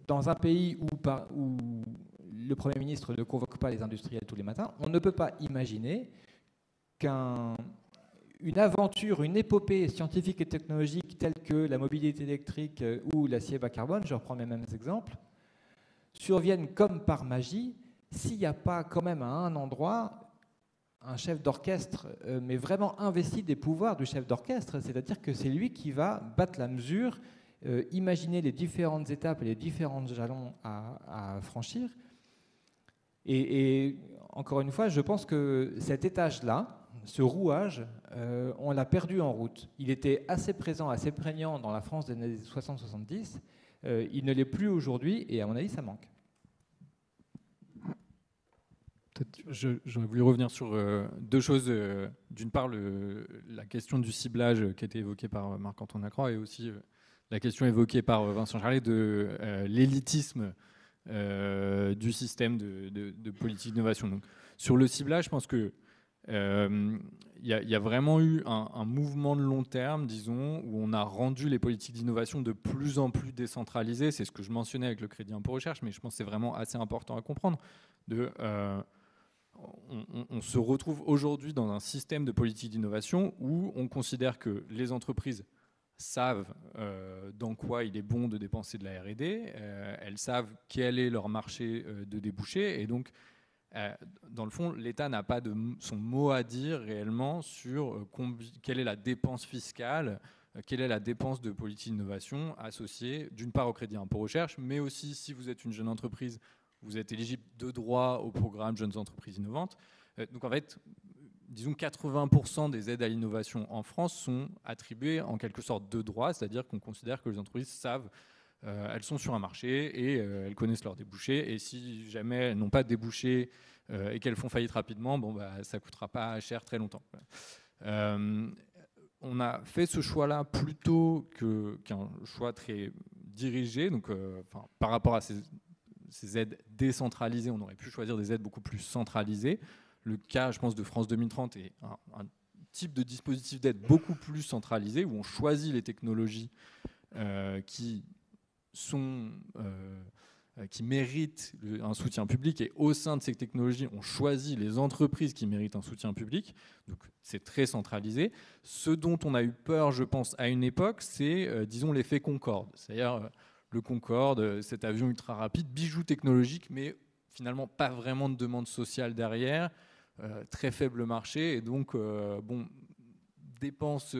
dans un pays où le Premier ministre ne convoque pas les industriels tous les matins, on ne peut pas imaginer qu'une aventure, une épopée scientifique et technologique telle que la mobilité électrique ou l'acier bas carbone, je reprends mes mêmes exemples, surviennent comme par magie s'il n'y a pas quand même à un endroit un chef d'orchestre, mais vraiment investi des pouvoirs du chef d'orchestre, c'est-à-dire que c'est lui qui va battre la mesure, imaginer les différentes étapes et les différents jalons à franchir. Et encore une fois, je pense que cet étage-là, ce rouage, on l'a perdu en route. Il était assez présent, assez prégnant dans la France des années 60-70. Il ne l'est plus aujourd'hui et à mon avis, ça manque. J'aurais voulu revenir sur deux choses. D'une part, la question du ciblage qui a été évoquée par Marc-Antoine Lacroix et aussi la question évoquée par Vincent Charlet de l'élitisme du système de politique d'innovation. Donc, sur le ciblage, je pense que y a vraiment eu un mouvement de long terme, disons, où on a rendu les politiques d'innovation de plus en plus décentralisées. C'est ce que je mentionnais avec le crédit impôt recherche, mais je pense que c'est vraiment assez important à comprendre. On se retrouve aujourd'hui dans un système de politique d'innovation où on considère que les entreprises savent dans quoi il est bon de dépenser de la R&D, elles savent quel est leur marché de débouchés, et donc dans le fond, l'État n'a pas son mot à dire réellement sur quelle est la dépense fiscale, quelle est la dépense de politique d'innovation associée d'une part au crédit impôt recherche, mais aussi si vous êtes une jeune entreprise, vous êtes éligible de droit au programme Jeunes Entreprises Innovantes. Donc en fait, disons 80% des aides à l'innovation en France sont attribuées en quelque sorte de droit, c'est-à-dire qu'on considère que les entreprises savent, elles sont sur un marché et elles connaissent leurs débouchés, et si jamais elles n'ont pas de débouchés et qu'elles font faillite rapidement, bon, ça ne coûtera pas cher très longtemps. On a fait ce choix-là plutôt qu'un choix très dirigé, donc, par rapport à ces aides décentralisées, on aurait pu choisir des aides beaucoup plus centralisées. Le cas, je pense, de France 2030 est un type de dispositif d'aide beaucoup plus centralisé, où on choisit les technologies qui méritent un soutien public, et au sein de ces technologies, on choisit les entreprises qui méritent un soutien public. Donc c'est très centralisé. Ce dont on a eu peur, je pense, à une époque, c'est, disons, l'effet Concorde. C'est-à-dire le Concorde, cet avion ultra rapide, bijou technologique, mais finalement pas vraiment de demande sociale derrière, très faible marché, et donc dépenses,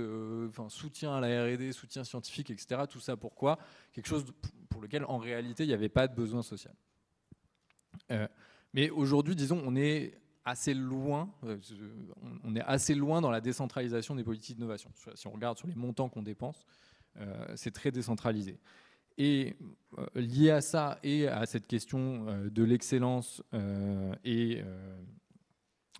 soutien à la R&D, soutien scientifique, etc. Tout ça pourquoi? Quelque chose pour lequel, en réalité, il n'y avait pas de besoin social. Mais aujourd'hui, disons, on est assez loin dans la décentralisation des politiques d'innovation. Si on regarde sur les montants qu'on dépense, c'est très décentralisé. Et lié à ça et à cette question de l'excellence et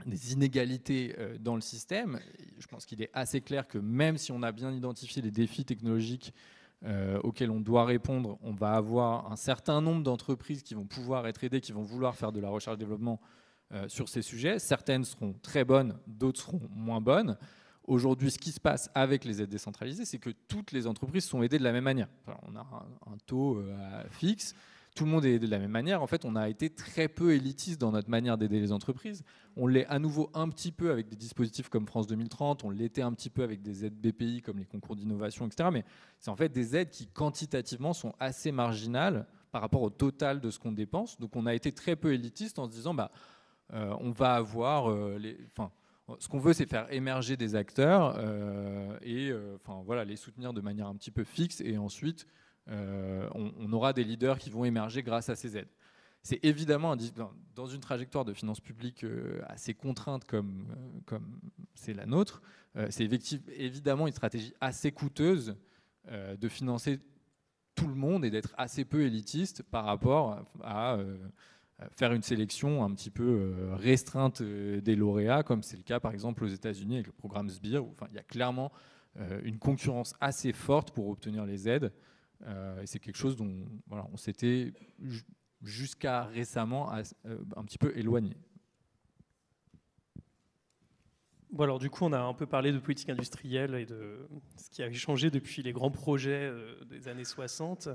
des inégalités dans le système, je pense qu'il est assez clair que même si on a bien identifié les défis technologiques auxquels on doit répondre, on va avoir un certain nombre d'entreprises qui vont pouvoir être aidées, qui vont vouloir faire de la recherche-développement sur ces sujets. Certaines seront très bonnes, d'autres seront moins bonnes. Aujourd'hui, ce qui se passe avec les aides décentralisées, c'est que toutes les entreprises sont aidées de la même manière. Enfin, on a un taux fixe, tout le monde est aidé de la même manière. En fait, on a été très peu élitiste dans notre manière d'aider les entreprises. On l'est à nouveau un petit peu avec des dispositifs comme France 2030, on l'était un petit peu avec des aides BPI comme les concours d'innovation, etc. Mais c'est en fait des aides qui, quantitativement, sont assez marginales par rapport au total de ce qu'on dépense. Donc, on a été très peu élitiste en se disant, on va avoir ce qu'on veut, c'est faire émerger des acteurs les soutenir de manière un petit peu fixe, et ensuite on aura des leaders qui vont émerger grâce à ces aides. C'est évidemment, dans une trajectoire de finances publiques assez contrainte comme c'est la nôtre, c'est évidemment une stratégie assez coûteuse de financer tout le monde et d'être assez peu élitiste par rapport à faire une sélection un petit peu restreinte des lauréats, comme c'est le cas par exemple aux États-Unis avec le programme SBIR, où il y a clairement une concurrence assez forte pour obtenir les aides. Et c'est quelque chose dont on s'était jusqu'à récemment un petit peu éloigné. Bon, alors du coup, on a un peu parlé de politique industrielle et de ce qui a changé depuis les grands projets des années 60.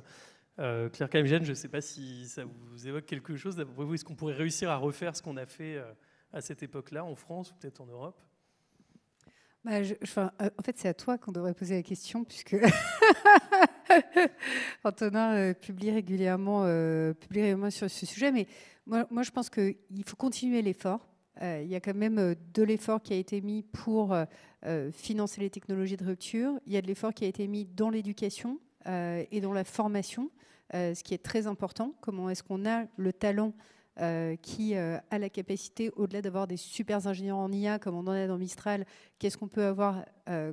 Claire Camgène, je ne sais pas si ça vous évoque quelque chose. D'après vous, est-ce qu'on pourrait réussir à refaire ce qu'on a fait à cette époque-là, en France ou peut-être en Europe? En fait, c'est à toi qu'on devrait poser la question, puisque Antonin publie régulièrement sur ce sujet. Mais moi, je pense qu'il faut continuer l'effort. Il y a quand même de l'effort qui a été mis pour financer les technologies de rupture. Il y a de l'effort qui a été mis dans l'éducation et dans la formation, ce qui est très important. Comment est-ce qu'on a le talent qui a la capacité, au-delà d'avoir des super ingénieurs en IA, comme on en a dans Mistral, qu'est-ce qu'on peut avoir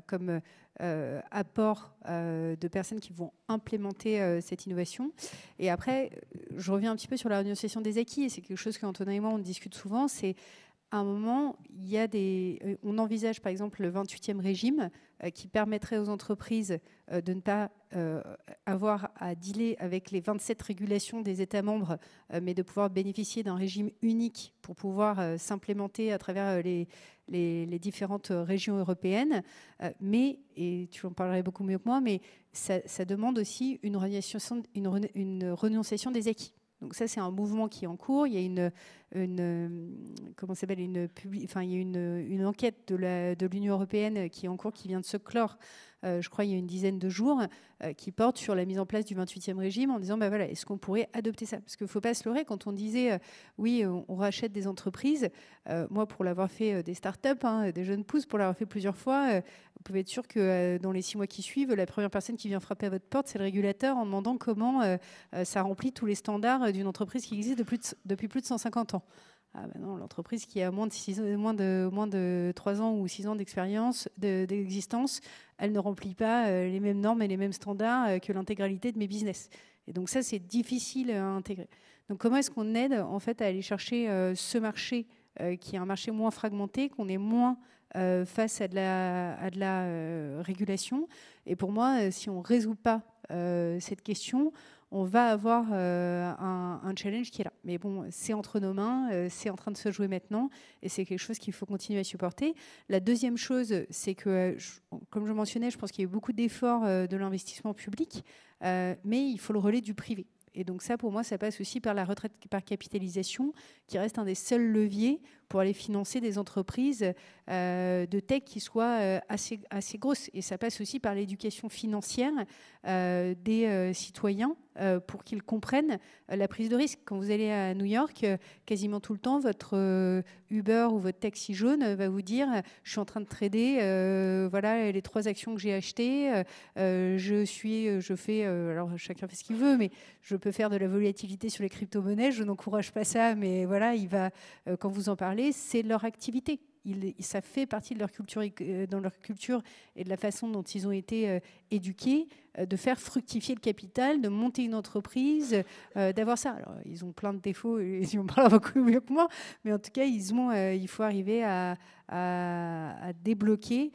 comme apport de personnes qui vont implémenter cette innovation. Et après, je reviens un petit peu sur la renégociation des acquis, et c'est quelque chose qu'Antonin et moi, on discute souvent, c'est à un moment, on envisage par exemple le 28e régime qui permettrait aux entreprises de ne pas avoir à dealer avec les 27 régulations des États membres, mais de pouvoir bénéficier d'un régime unique pour pouvoir s'implémenter à travers les différentes régions européennes. Mais, et tu en parlerais beaucoup mieux que moi, mais ça demande aussi une renonciation des acquis. Donc ça, c'est un mouvement qui est en cours. Il y a une enquête de l'Union européenne qui est en cours, qui vient de se clore, je crois, il y a une dizaine de jours, qui porte sur la mise en place du 28e régime en disant, est-ce qu'on pourrait adopter ça? Parce qu'il ne faut pas se leurrer, quand on disait, oui, on rachète des entreprises, moi, pour l'avoir fait des startups, des jeunes pousses, pour l'avoir fait plusieurs fois, vous pouvez être sûr que dans les 6 mois qui suivent, la première personne qui vient frapper à votre porte, c'est le régulateur, en demandant comment ça remplit tous les standards d'une entreprise qui existe depuis plus de 150 ans. Non, l'entreprise qui a moins de 3 ans ou 6 ans d'expérience, d'existence, elle ne remplit pas les mêmes normes et les mêmes standards que l'intégralité de mes business. Et donc ça, c'est difficile à intégrer. Donc comment est-ce qu'on aide en fait à aller chercher ce marché qui est un marché moins fragmenté, qu'on est moins face à de la régulation? Et pour moi, si on ne résout pas cette question, on va avoir un challenge qui est là. Mais bon, c'est entre nos mains, c'est en train de se jouer maintenant, et c'est quelque chose qu'il faut continuer à supporter. La deuxième chose, c'est que, comme je mentionnais, je pense qu'il y a eu beaucoup d'efforts de l'investissement public, mais il faut le relais du privé. Et donc ça, pour moi, ça passe aussi par la retraite par capitalisation, qui reste un des seuls leviers pour aller financer des entreprises de tech qui soient assez grosses. Et ça passe aussi par l'éducation financière des citoyens pour qu'ils comprennent la prise de risque. Quand vous allez à New York, quasiment tout le temps, votre Uber ou votre taxi jaune va vous dire « Je suis en train de trader, voilà les 3 actions que j'ai achetées, je fais, alors chacun fait ce qu'il veut, mais je peux faire de la volatilité sur les crypto-monnaies, je n'encourage pas ça, mais voilà, quand vous en parlez, c'est leur activité. Ça fait partie de leur culture, dans leur culture et de la façon dont ils ont été éduqués, de faire fructifier le capital, de monter une entreprise, d'avoir ça. Alors, ils ont plein de défauts, ils en parlent beaucoup mieux que moi, mais en tout cas, il faut arriver à débloquer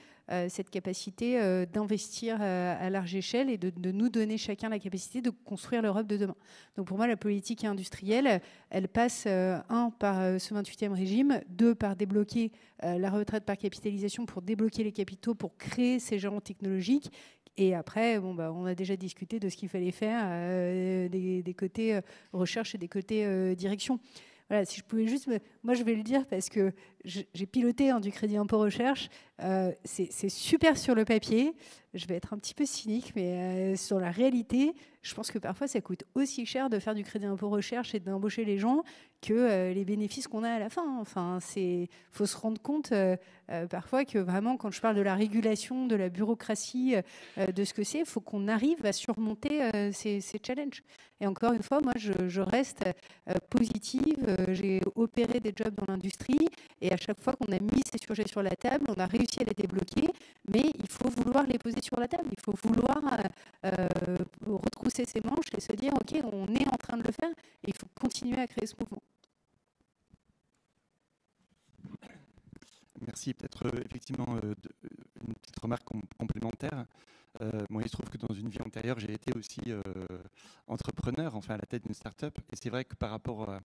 cette capacité d'investir à large échelle et de nous donner chacun la capacité de construire l'Europe de demain. Donc pour moi, la politique industrielle, elle passe, par ce 28e régime, 2, par débloquer la retraite par capitalisation pour débloquer les capitaux, pour créer ces géants technologiques. Et après, on a déjà discuté de ce qu'il fallait faire des côtés recherche et des côtés direction. Voilà, si je pouvais juste... Moi, je vais le dire parce que j'ai piloté du crédit impôt recherche. C'est super sur le papier. Je vais être un petit peu cynique, mais sur la réalité, je pense que parfois, ça coûte aussi cher de faire du crédit impôt recherche et d'embaucher les gens que les bénéfices qu'on a à la fin. Enfin, faut se rendre compte parfois que vraiment, quand je parle de la régulation, de la bureaucratie, de ce que c'est, il faut qu'on arrive à surmonter ces challenges. Et encore une fois, moi, je reste positive. J'ai opéré des jobs dans l'industrie et à chaque fois qu'on a mis ces sujets sur la table, on a réussi à les débloquer, mais il faut vouloir les poser sur la table. Il faut vouloir retrousser ses manches et se dire, OK, on est en train de le faire et il faut continuer à créer ce mouvement. Merci. Peut-être effectivement une petite remarque complémentaire. Moi, il se trouve que dans une vie antérieure, j'ai été aussi entrepreneur, enfin à la tête d'une start-up. Et c'est vrai que par rapport à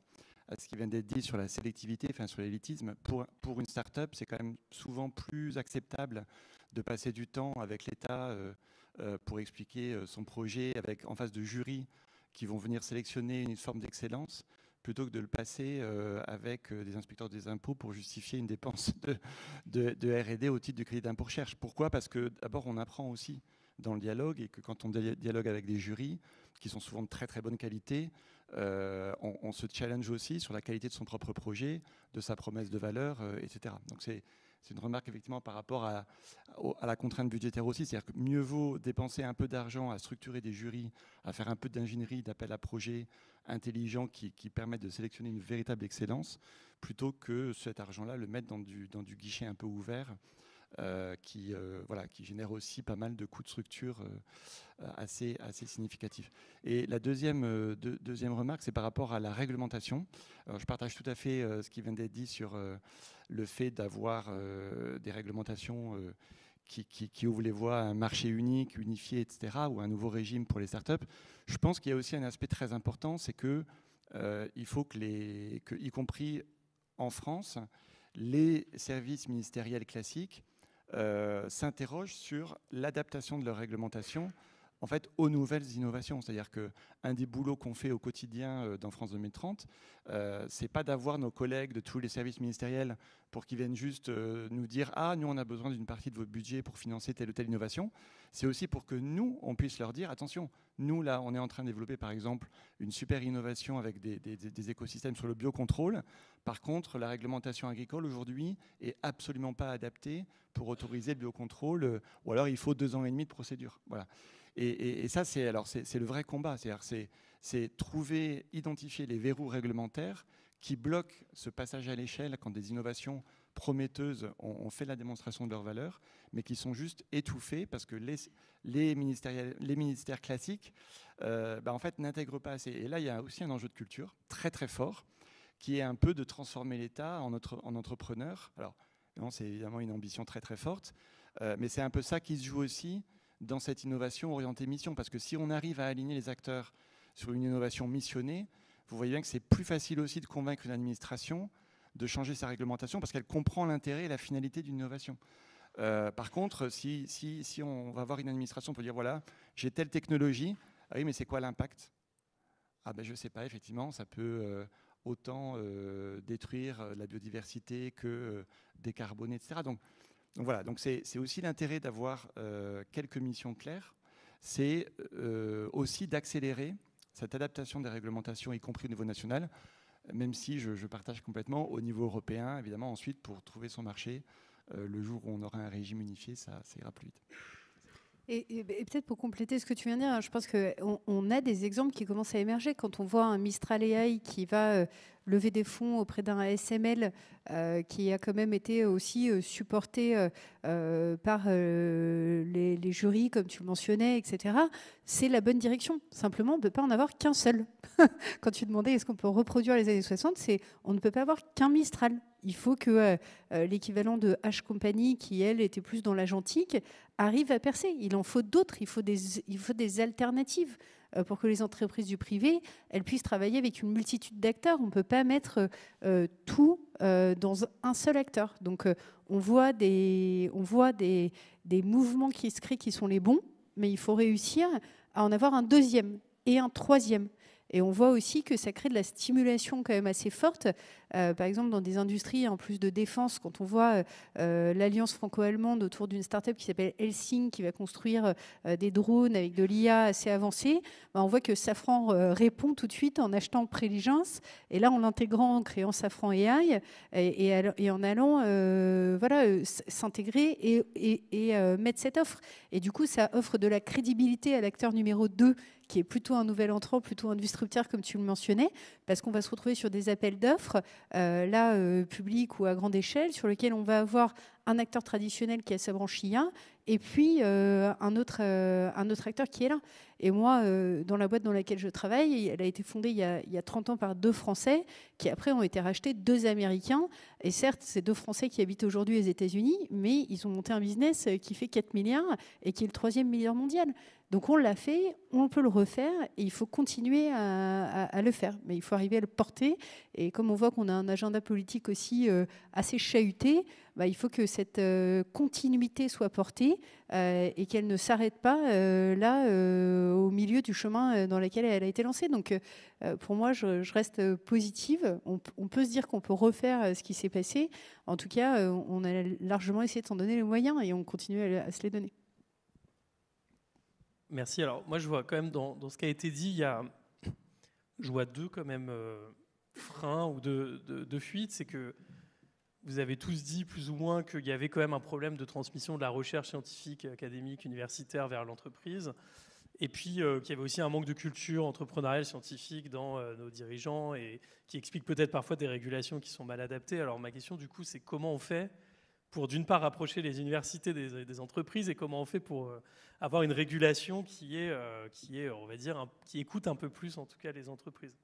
ce qui vient d'être dit sur la sélectivité, enfin sur l'élitisme, pour une start-up, c'est quand même souvent plus acceptable de passer du temps avec l'État pour expliquer son projet, avec en face de jurys qui vont venir sélectionner une forme d'excellence, plutôt que de le passer avec des inspecteurs des impôts pour justifier une dépense de R&D au titre du crédit d'impôt recherche. Pourquoi ? Parce que d'abord, on apprend aussi dans le dialogue, et que quand on dialogue avec des jurys, qui sont souvent de très très bonne qualité, on se challenge aussi sur la qualité de son propre projet, de sa promesse de valeur, etc. Donc c'est une remarque effectivement par rapport à la contrainte budgétaire aussi, c'est-à-dire que mieux vaut dépenser un peu d'argent à structurer des jurys, à faire un peu d'ingénierie, d'appel à projets intelligents qui permettent de sélectionner une véritable excellence, plutôt que cet argent-là le mettre dans du guichet un peu ouvert, qui génère aussi pas mal de coûts de structure assez significatifs. Et la deuxième remarque, c'est par rapport à la réglementation. Alors, je partage tout à fait ce qui vient d'être dit sur le fait d'avoir des réglementations qui ouvrent les voies à un marché unique, unifié, etc., ou un nouveau régime pour les startups. Je pense qu'il y a aussi un aspect très important, c'est que il faut que y compris en France, les services ministériels classiques s'interrogent sur l'adaptation de leur réglementation en fait, aux nouvelles innovations. C'est-à-dire qu'un des boulots qu'on fait au quotidien dans France 2030, c'est pas d'avoir nos collègues de tous les services ministériels pour qu'ils viennent juste nous dire « Ah, nous, on a besoin d'une partie de votre budget pour financer telle ou telle innovation ». C'est aussi pour que nous, on puisse leur dire « Attention, nous, là, on est en train de développer, par exemple, une super innovation avec des écosystèmes sur le biocontrôle. Par contre, la réglementation agricole, aujourd'hui, est absolument pas adaptée pour autoriser le biocontrôle, ou alors il faut 2 ans et demi de procédure. » Voilà. Et ça, c'est le vrai combat. C'est identifier les verrous réglementaires qui bloquent ce passage à l'échelle quand des innovations prometteuses ont fait la démonstration de leur valeur, mais qui sont juste étouffées parce que les ministères classiques en fait, n'intègrent pas assez. Et là, il y a aussi un enjeu de culture très très fort, qui est un peu de transformer l'État en entrepreneur. Alors, c'est évidemment une ambition très très forte, mais c'est un peu ça qui se joue aussi dans cette innovation orientée mission, parce que si on arrive à aligner les acteurs sur une innovation missionnée, vous voyez bien que c'est plus facile aussi de convaincre une administration de changer sa réglementation, parce qu'elle comprend l'intérêt et la finalité d'une innovation. Par contre, si on va voir une administration pour dire, voilà, j'ai telle technologie, ah oui, mais c'est quoi l'impact ? Ah ben je ne sais pas, effectivement, ça peut autant détruire la biodiversité que décarboner, etc. Donc voilà, donc c'est aussi l'intérêt d'avoir quelques missions claires, c'est aussi d'accélérer cette adaptation des réglementations, y compris au niveau national, même si je partage complètement au niveau européen, évidemment, ensuite, pour trouver son marché, le jour où on aura un régime unifié, ça ira plus vite. Et peut-être pour compléter ce que tu viens de dire, je pense qu'on a des exemples qui commencent à émerger. Quand on voit un Mistral AI qui va lever des fonds auprès d'un ASML qui a quand même été aussi supporté par les jurys, comme tu le mentionnais, etc., c'est la bonne direction. Simplement, on ne peut pas en avoir qu'un seul. Quand tu demandais est-ce qu'on peut reproduire les années 60, on ne peut pas avoir qu'un Mistral. Il faut que l'équivalent de H Company, qui, elle, était plus dans l'agentique, arrive à percer. Il en faut d'autres, il faut des alternatives pour que les entreprises du privé, elles puissent travailler avec une multitude d'acteurs. On ne peut pas mettre tout dans un seul acteur. Donc on voit des mouvements qui se créent qui sont les bons, mais il faut réussir à en avoir un deuxième et un troisième. Et on voit aussi que ça crée de la stimulation quand même assez forte. Par exemple, dans des industries en plus de défense, quand on voit l'alliance franco-allemande autour d'une start-up qui s'appelle Helsing, qui va construire des drones avec de l'IA assez avancée, on voit que Safran répond tout de suite en achetant Preligence, et là en l'intégrant, en créant Safran AI, et en allant s'intégrer et mettre cette offre. Et du coup, ça offre de la crédibilité à l'acteur numéro 2, qui est plutôt un nouvel entrant, plutôt un disrupteur, comme tu le mentionnais, parce qu'on va se retrouver sur des appels d'offres, publics ou à grande échelle, sur lesquels on va avoir un acteur traditionnel qui a sa branche IA, et puis un autre acteur qui est là. Et moi, dans la boîte dans laquelle je travaille, elle a été fondée il y a 30 ans par 2 Français, qui après ont été rachetés 2 Américains. Et certes, c'est 2 Français qui habitent aujourd'hui aux États-Unis, mais ils ont monté un business qui fait 4 milliards et qui est le 3e milliard mondial. Donc on l'a fait, on peut le refaire, et il faut continuer à le faire. Mais il faut arriver à le porter. Et comme on voit qu'on a un agenda politique aussi assez chahuté, il faut que cette continuité soit portée et qu'elle ne s'arrête pas au milieu du chemin dans lequel elle a été lancée. Donc pour moi, je reste positive. On peut se dire qu'on peut refaire ce qui s'est passé. En tout cas, on a largement essayé de s'en donner les moyens et on continue à se les donner. Merci. Alors moi, je vois quand même dans ce qui a été dit, je vois 2 quand même freins ou de fuites. C'est que vous avez tous dit plus ou moins qu'il y avait quand même un problème de transmission de la recherche scientifique, académique, universitaire vers l'entreprise. Et puis qu'il y avait aussi un manque de culture entrepreneuriale scientifique dans nos dirigeants, et qui explique peut-être parfois des régulations qui sont mal adaptées. Alors ma question du coup, c'est comment on fait pour d'une part rapprocher les universités des entreprises, et comment on fait pour avoir une régulation qui est, on va dire, qui écoute un peu plus en tout cas les entreprises.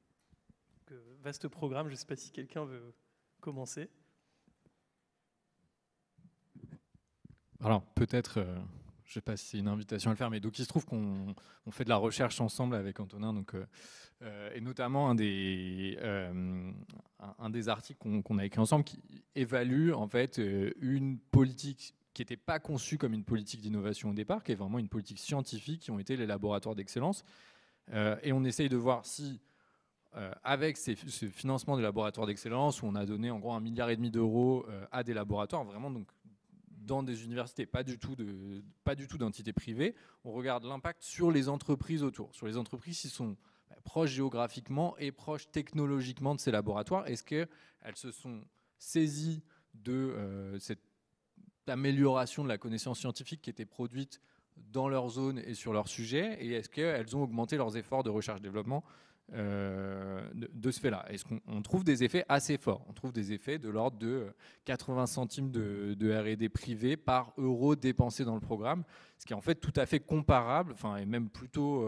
Donc, vaste programme, je ne sais pas si quelqu'un veut commencer. Alors peut-être, je ne sais pas si c'est une invitation à le faire, mais donc il se trouve qu'on fait de la recherche ensemble avec Antonin, donc, et notamment un des articles qu'on a écrit ensemble qui évalue en fait une politique qui n'était pas conçue comme une politique d'innovation au départ, qui est vraiment une politique scientifique, qui ont été les laboratoires d'excellence. Et on essaye de voir si, avec ce financement des laboratoires d'excellence, où on a donné en gros 1,5 milliard d'euros à des laboratoires, vraiment donc dans des universités, pas du tout d'entités privées, on regarde l'impact sur les entreprises autour, sur les entreprises qui sont proches géographiquement et proches technologiquement de ces laboratoires. Est-ce qu'elles se sont saisies de cette amélioration de la connaissance scientifique qui était produite dans leur zone et sur leur sujet, et est-ce qu'elles ont augmenté leurs efforts de recherche-développement de ce fait-là? Est-ce qu'on trouve des effets assez forts? On trouve des effets de l'ordre de 80 centimes de R&D privé par euro dépensé dans le programme, ce qui est en fait tout à fait comparable, et même plutôt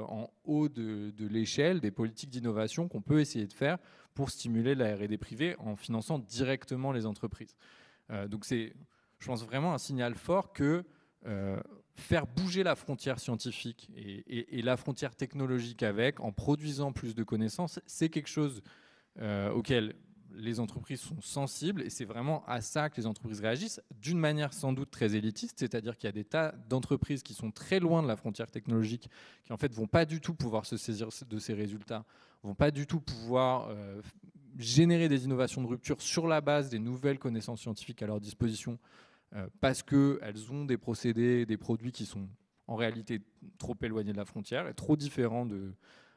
en haut de l'échelle des politiques d'innovation qu'on peut essayer de faire pour stimuler la R&D privée en finançant directement les entreprises. Donc c'est, je pense, vraiment un signal fort que faire bouger la frontière scientifique et la frontière technologique avec, en produisant plus de connaissances, c'est quelque chose auquel les entreprises sont sensibles, et c'est vraiment à ça que les entreprises réagissent, d'une manière sans doute très élitiste, c'est-à-dire qu'il y a des tas d'entreprises qui sont très loin de la frontière technologique, qui en fait vont pas du tout pouvoir se saisir de ces résultats, vont pas du tout pouvoir générer des innovations de rupture sur la base des nouvelles connaissances scientifiques à leur disposition, parce qu'elles ont des procédés, des produits qui sont en réalité trop éloignés de la frontière et trop différents de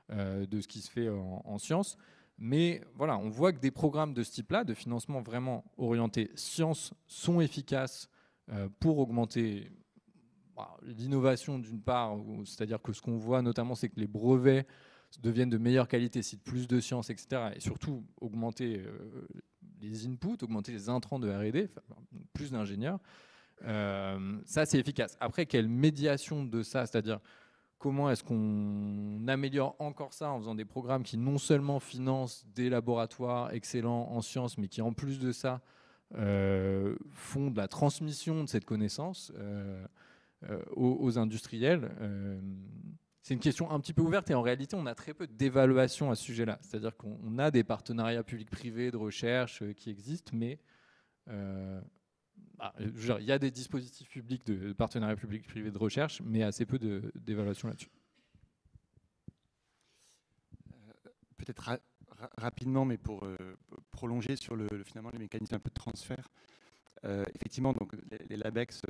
ce qui se fait en sciences. Mais voilà, on voit que des programmes de ce type-là, de financement vraiment orientés sciences, sont efficaces pour augmenter l'innovation d'une part, c'est-à-dire que ce qu'on voit notamment, c'est que les brevets deviennent de meilleure qualité, citent plus de sciences, etc. Et surtout augmenter les inputs, augmenter les intrants de R&D, plus d'ingénieurs. Ça, c'est efficace. Après, quelle médiation de ça, c'est-à-dire comment est-ce qu'on améliore encore ça en faisant des programmes qui non seulement financent des laboratoires excellents en sciences, mais qui en plus de ça font de la transmission de cette connaissance aux industriels. C'est une question un petit peu ouverte et en réalité, on a très peu d'évaluation à ce sujet-là. C'est-à-dire qu'on a des partenariats publics-privés de recherche qui existent, mais il y a des dispositifs publics de partenariats publics-privés de recherche, mais assez peu d'évaluation là-dessus. Peut-être rapidement, mais pour prolonger sur finalement les mécanismes un peu de transfert. Effectivement, donc, les LabEx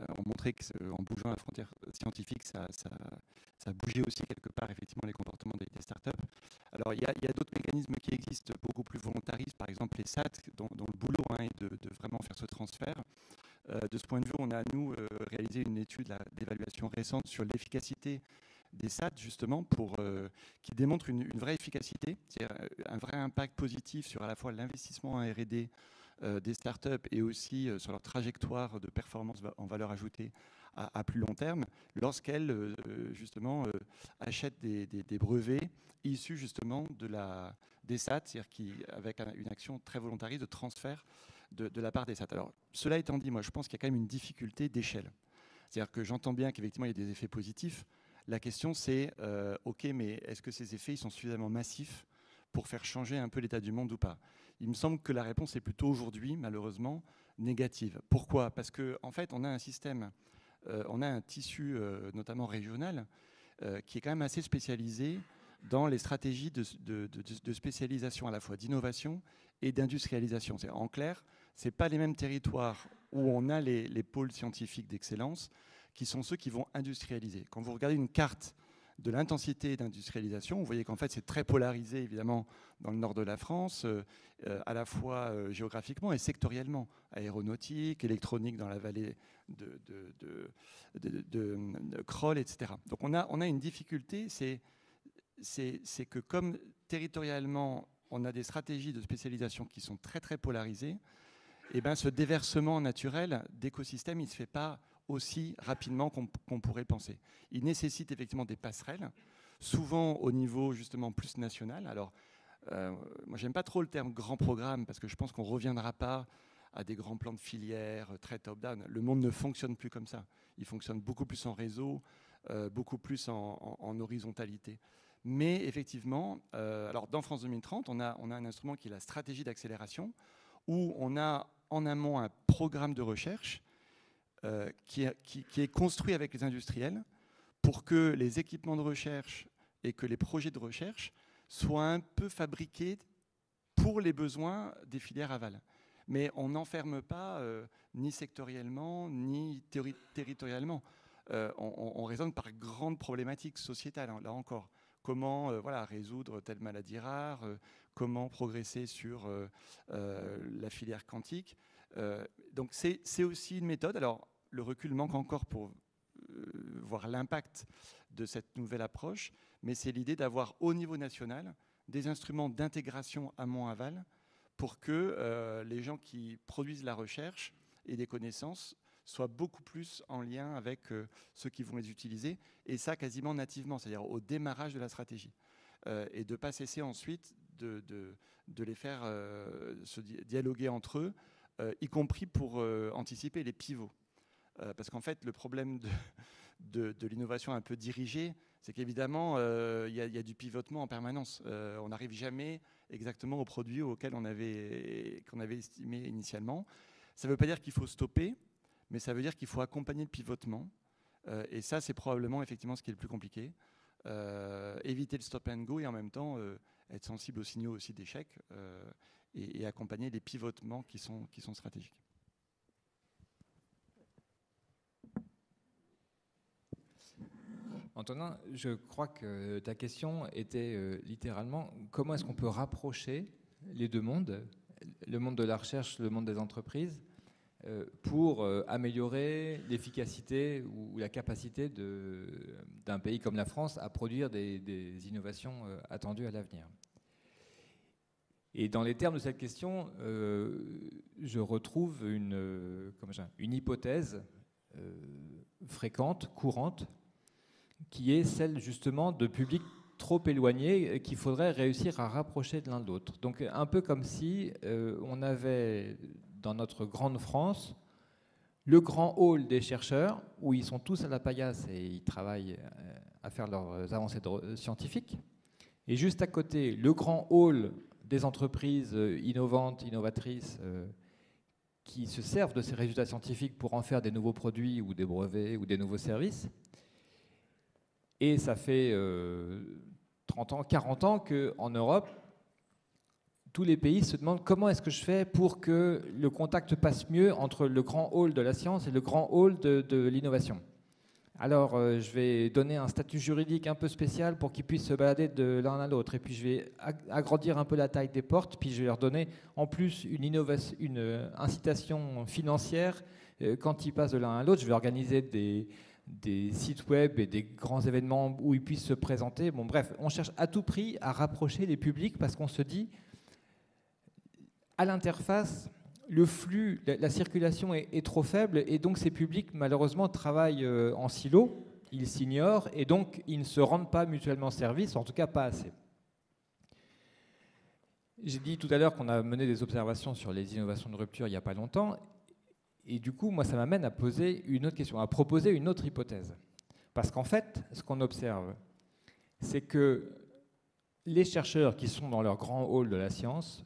ont montré qu'en bougeant la frontière scientifique, ça a bougé aussi quelque part effectivement les comportements des startups. Alors il y a d'autres mécanismes qui existent beaucoup plus volontaristes, par exemple les SAT, dont le boulot est de vraiment faire ce transfert. De ce point de vue, on a nous réalisé une étude d'évaluation récente sur l'efficacité des SAT justement qui démontre une vraie efficacité, c'est-à-dire un vrai impact positif sur à la fois l'investissement en R&D des startups et aussi sur leur trajectoire de performance en valeur ajoutée à plus long terme, lorsqu'elles justement achètent des brevets issus justement des SAT, c'est-à-dire avec une action très volontariste de transfert de la part des SAT. Alors, cela étant dit, moi je pense qu'il y a quand même une difficulté d'échelle. C'est-à-dire que j'entends bien qu'effectivement il y a des effets positifs. La question c'est, ok, mais est-ce que ces effets ils sont suffisamment massifs pour faire changer un peu l'état du monde ou pas? Il me semble que la réponse est plutôt aujourd'hui, malheureusement, négative. Pourquoi? Parce qu'en fait, on a un système, on a un tissu, notamment régional, qui est quand même assez spécialisé dans les stratégies de spécialisation à la fois d'innovation et d'industrialisation. En clair, ce n'est pas les mêmes territoires où on a les pôles scientifiques d'excellence qui sont ceux qui vont industrialiser. Quand vous regardez une carte de l'intensité d'industrialisation, vous voyez qu'en fait c'est très polarisé évidemment dans le nord de la France, à la fois géographiquement et sectoriellement, aéronautique, électronique dans la vallée de Kroll, etc. Donc on a une difficulté, c'est que comme territorialement on a des stratégies de spécialisation qui sont très très polarisées, et ben ce déversement naturel d'écosystèmes il ne se fait pas aussi rapidement qu'on pourrait le penser. Il nécessite effectivement des passerelles, souvent au niveau justement plus national. Alors, moi j'aime pas trop le terme grand programme parce que je pense qu'on ne reviendra pas à des grands plans de filière très top-down. Le monde ne fonctionne plus comme ça. Il fonctionne beaucoup plus en réseau, beaucoup plus en horizontalité. Mais effectivement, alors dans France 2030, on a un instrument qui est la stratégie d'accélération où on a en amont un programme de recherche qui est construit avec les industriels pour que les équipements de recherche et que les projets de recherche soient un peu fabriqués pour les besoins des filières aval. Mais on n'enferme pas ni sectoriellement, ni territorialement. On raisonne par grandes problématiques sociétales, là encore. Comment résoudre telle maladie rare, comment progresser sur la filière quantique. Donc c'est aussi une méthode. Alors, le recul manque encore pour voir l'impact de cette nouvelle approche, mais c'est l'idée d'avoir au niveau national des instruments d'intégration amont-aval pour que les gens qui produisent la recherche et des connaissances soient beaucoup plus en lien avec ceux qui vont les utiliser, et ça quasiment nativement, c'est-à-dire au démarrage de la stratégie, et de ne pas cesser ensuite de les faire se dialoguer entre eux, y compris pour anticiper les pivots. Parce qu'en fait, le problème de l'innovation un peu dirigée, c'est qu'évidemment, il y a du pivotement en permanence. On n'arrive jamais exactement au produit auquel qu'on avait estimé initialement. Ça ne veut pas dire qu'il faut stopper, mais ça veut dire qu'il faut accompagner le pivotement. Et ça, c'est probablement effectivement ce qui est le plus compliqué. Éviter le stop and go et en même temps être sensible aux signaux aussi d'échec et accompagner les pivotements qui sont stratégiques. Antonin, je crois que ta question était littéralement comment est-ce qu'on peut rapprocher les deux mondes, le monde de la recherche, le monde des entreprises, pour améliorer l'efficacité ou la capacité d'un pays comme la France à produire des innovations attendues à l'avenir. Et dans les termes de cette question, je retrouve une hypothèse fréquente, courante, qui est celle justement de publics trop éloignés qu'il faudrait réussir à rapprocher de l'un de l'autre. Donc un peu comme si on avait dans notre grande France le grand hall des chercheurs où ils sont tous à la paillasse et ils travaillent à faire leurs avancées scientifiques. Et juste à côté, le grand hall des entreprises innovantes, innovatrices qui se servent de ces résultats scientifiques pour en faire des nouveaux produits ou des brevets ou des nouveaux services. Et ça fait 30 ans, 40 ans qu'en Europe, tous les pays se demandent comment est-ce que je fais pour que le contact passe mieux entre le grand hall de la science et le grand hall de l'innovation. Alors, je vais donner un statut juridique un peu spécial pour qu'ils puissent se balader de l'un à l'autre. Et puis, je vais agrandir un peu la taille des portes. Puis, je vais leur donner en plus une incitation financière. Quand ils passent de l'un à l'autre, je vais organiser des sites web et des grands événements où ils puissent se présenter. Bon, bref, on cherche à tout prix à rapprocher les publics parce qu'on se dit, à l'interface, le flux, la circulation est trop faible et donc ces publics, malheureusement, travaillent en silo, ils s'ignorent et donc ils ne se rendent pas mutuellement service, en tout cas pas assez. J'ai dit tout à l'heure qu'on a mené des observations sur les innovations de rupture il n'y a pas longtemps. Et du coup, moi, ça m'amène à poser une autre question, à proposer une autre hypothèse. Parce qu'en fait, ce qu'on observe, c'est que les chercheurs qui sont dans leur grand hall de la science,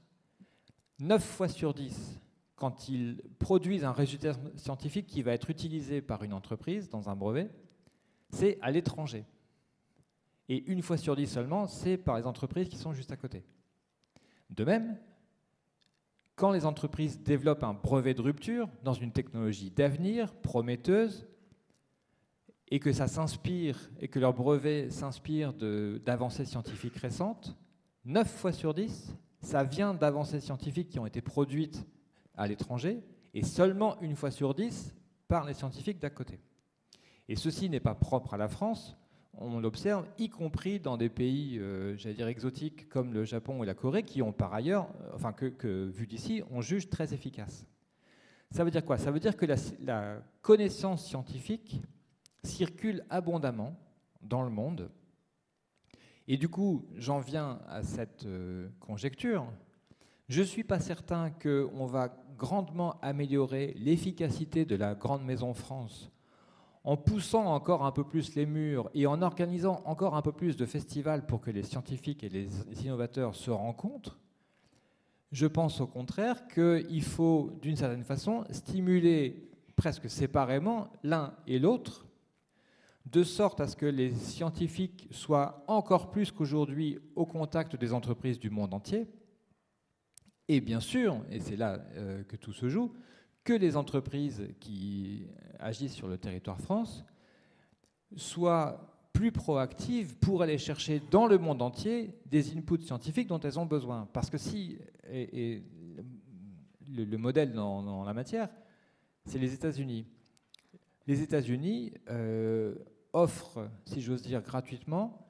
9 fois sur 10, quand ils produisent un résultat scientifique qui va être utilisé par une entreprise dans un brevet, c'est à l'étranger. Et 1 fois sur 10 seulement, c'est par les entreprises qui sont juste à côté. De même, quand les entreprises développent un brevet de rupture dans une technologie d'avenir, prometteuse, et que ça s'inspire, et que leur brevet s'inspire d'avancées scientifiques récentes, 9 fois sur 10, ça vient d'avancées scientifiques qui ont été produites à l'étranger, et seulement 1 fois sur 10 par les scientifiques d'à côté. Et ceci n'est pas propre à la France, on l'observe, y compris dans des pays, j'allais dire exotiques, comme le Japon et la Corée, qui ont par ailleurs, enfin que vu d'ici, on juge très efficaces. Ça veut dire quoi? Ça veut dire que la connaissance scientifique circule abondamment dans le monde. Et du coup, j'en viens à cette conjecture. Je ne suis pas certain qu'on va grandement améliorer l'efficacité de la grande maison France en poussant encore un peu plus les murs et en organisant encore un peu plus de festivals pour que les scientifiques et les innovateurs se rencontrent. Je pense au contraire qu'il faut, d'une certaine façon, stimuler presque séparément l'un et l'autre, de sorte à ce que les scientifiques soient encore plus qu'aujourd'hui au contact des entreprises du monde entier. Et bien sûr, et c'est là que tout se joue, que les entreprises qui agissent sur le territoire France soient plus proactives pour aller chercher dans le monde entier des inputs scientifiques dont elles ont besoin. Parce que si, et le modèle dans la matière, c'est les États-Unis. Les États-Unis offrent, si j'ose dire, gratuitement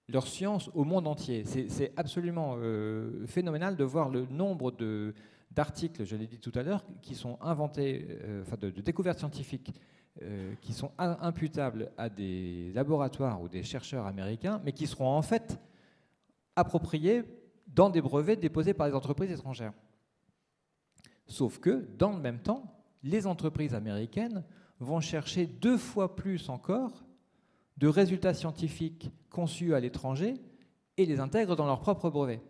leur science au monde entier. C'est absolument phénoménal de voir le nombre d'articles, je l'ai dit tout à l'heure, qui sont inventés, de découvertes scientifiques qui sont imputables à des laboratoires ou des chercheurs américains, mais qui seront en fait appropriés dans des brevets déposés par des entreprises étrangères. Sauf que, dans le même temps, les entreprises américaines vont chercher 2 fois plus encore de résultats scientifiques conçus à l'étranger et les intègrent dans leurs propres brevets.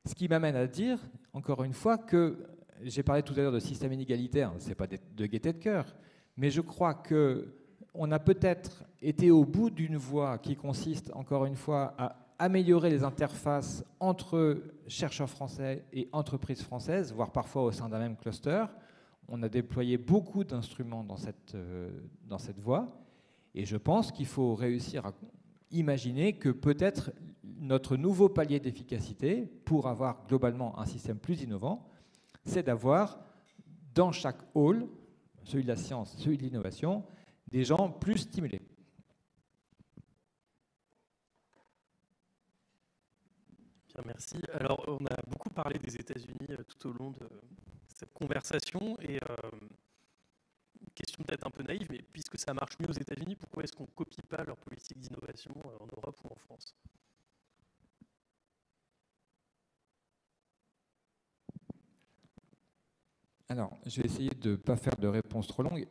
Ce qui m'amène à dire, encore une fois, que j'ai parlé tout à l'heure de système inégalitaire, ce n'est pas de gaieté de cœur, mais je crois qu'on a peut-être été au bout d'une voie qui consiste, encore une fois, à améliorer les interfaces entre chercheurs français et entreprises françaises, voire parfois au sein d'un même cluster. On a déployé beaucoup d'instruments dans cette voie. Et je pense qu'il faut réussir à imaginer que peut-être notre nouveau palier d'efficacité, pour avoir globalement un système plus innovant, c'est d'avoir dans chaque hall, celui de la science, celui de l'innovation, des gens plus stimulés. Bien, merci. Alors, on a beaucoup parlé des États-Unis tout au long de cette conversation. Et une question peut-être un peu naïve, mais puisque ça marche mieux aux États-Unis, pourquoi est-ce qu'on ne copie pas leur politique d'innovation en Europe ou en France? Alors, je vais essayer de ne pas faire de réponse trop longue.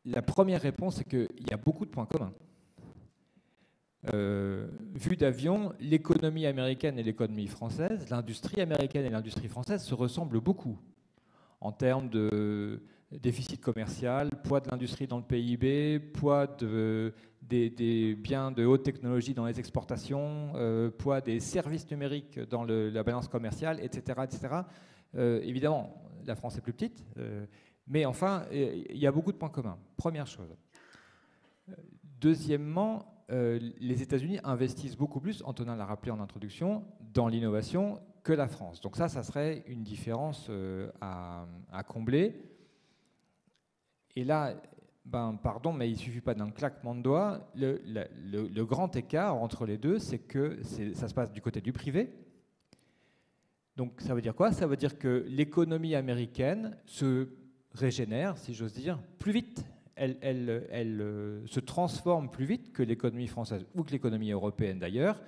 La première réponse, c'est qu'il y a beaucoup de points communs. Vue d'avion, l'économie américaine et l'économie française, l'industrie américaine et l'industrie française se ressemblent beaucoup en termes de déficit commercial, poids de l'industrie dans le PIB, poids des biens de haute technologie dans les exportations, poids des services numériques dans la balance commerciale, etc. etc. Évidemment, la France est plus petite, mais enfin, il y a beaucoup de points communs. Première chose. Deuxièmement, les États-Unis investissent beaucoup plus, Antonin l'a rappelé en introduction, dans l'innovation que la France. Donc ça serait une différence à combler. Et là, pardon, mais il ne suffit pas d'un claquement de doigts. Le grand écart entre les deux, c'est que ça se passe du côté du privé. Donc ça veut dire quoi? Ça veut dire que l'économie américaine se régénère, si j'ose dire, plus vite. Elle se transforme plus vite que l'économie française ou que l'économie européenne d'ailleurs,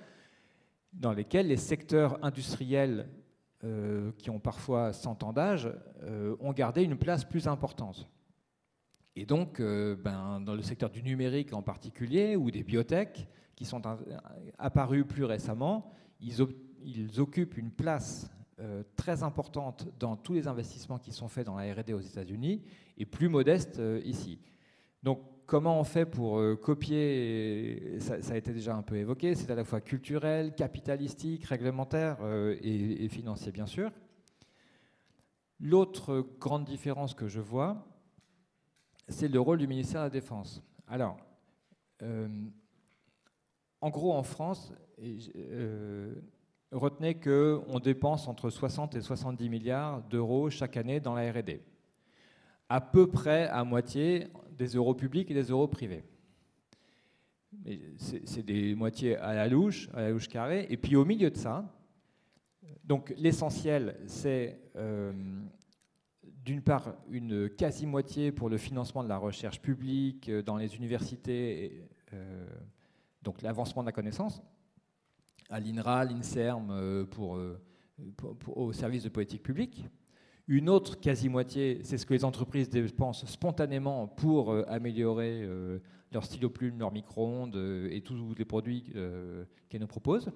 dans lesquels les secteurs industriels qui ont parfois 100 ans d'âge ont gardé une place plus importante. Et donc, dans le secteur du numérique en particulier, ou des biotech, qui sont apparus plus récemment, ils occupent une place très importante dans tous les investissements qui sont faits dans la R&D aux États-Unis, et plus modeste ici. Donc, comment on fait pour copier? Ça a été déjà un peu évoqué, c'est à la fois culturel, capitalistique, réglementaire et financier, bien sûr. L'autre grande différence que je vois, c'est le rôle du ministère de la Défense. Alors, en gros, en France, retenez qu'on dépense entre 60 et 70 milliards d'euros chaque année dans la R&D. À peu près à moitié des euros publics et des euros privés. C'est des moitiés à la louche carrée. Et puis au milieu de ça, donc l'essentiel, c'est d'une part une quasi-moitié pour le financement de la recherche publique dans les universités, donc l'avancement de la connaissance, à l'INRA, l'INSERM au service de politique publique. Une autre quasi-moitié, c'est ce que les entreprises dépensent spontanément pour améliorer leur stylo plume, leur micro-ondes et tous les produits qu'elles nous proposent.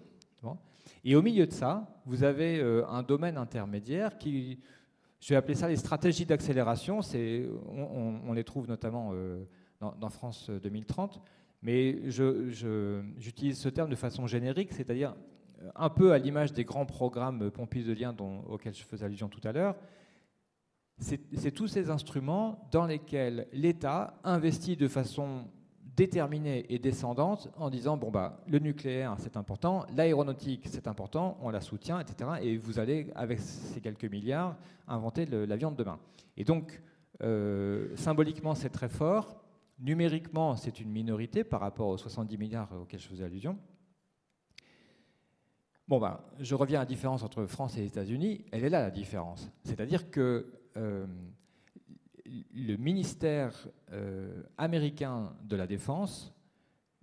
Et au milieu de ça, vous avez un domaine intermédiaire qui, je vais appeler ça les stratégies d'accélération. On les trouve notamment dans France 2030, mais j'utilise ce terme de façon générique, c'est-à-dire un peu à l'image des grands programmes Pompidoliens auxquels je faisais allusion tout à l'heure. C'est tous ces instruments dans lesquels l'État investit de façon déterminée et descendante en disant le nucléaire c'est important, l'aéronautique c'est important, on la soutient, etc. Et vous allez, avec ces quelques milliards, inventer l'avion de demain. Et donc, symboliquement c'est très fort, numériquement c'est une minorité par rapport aux 70 milliards auxquels je faisais allusion. Je reviens à la différence entre France et les États-Unis. Elle est là, la différence. C'est-à-dire que le ministère américain de la Défense,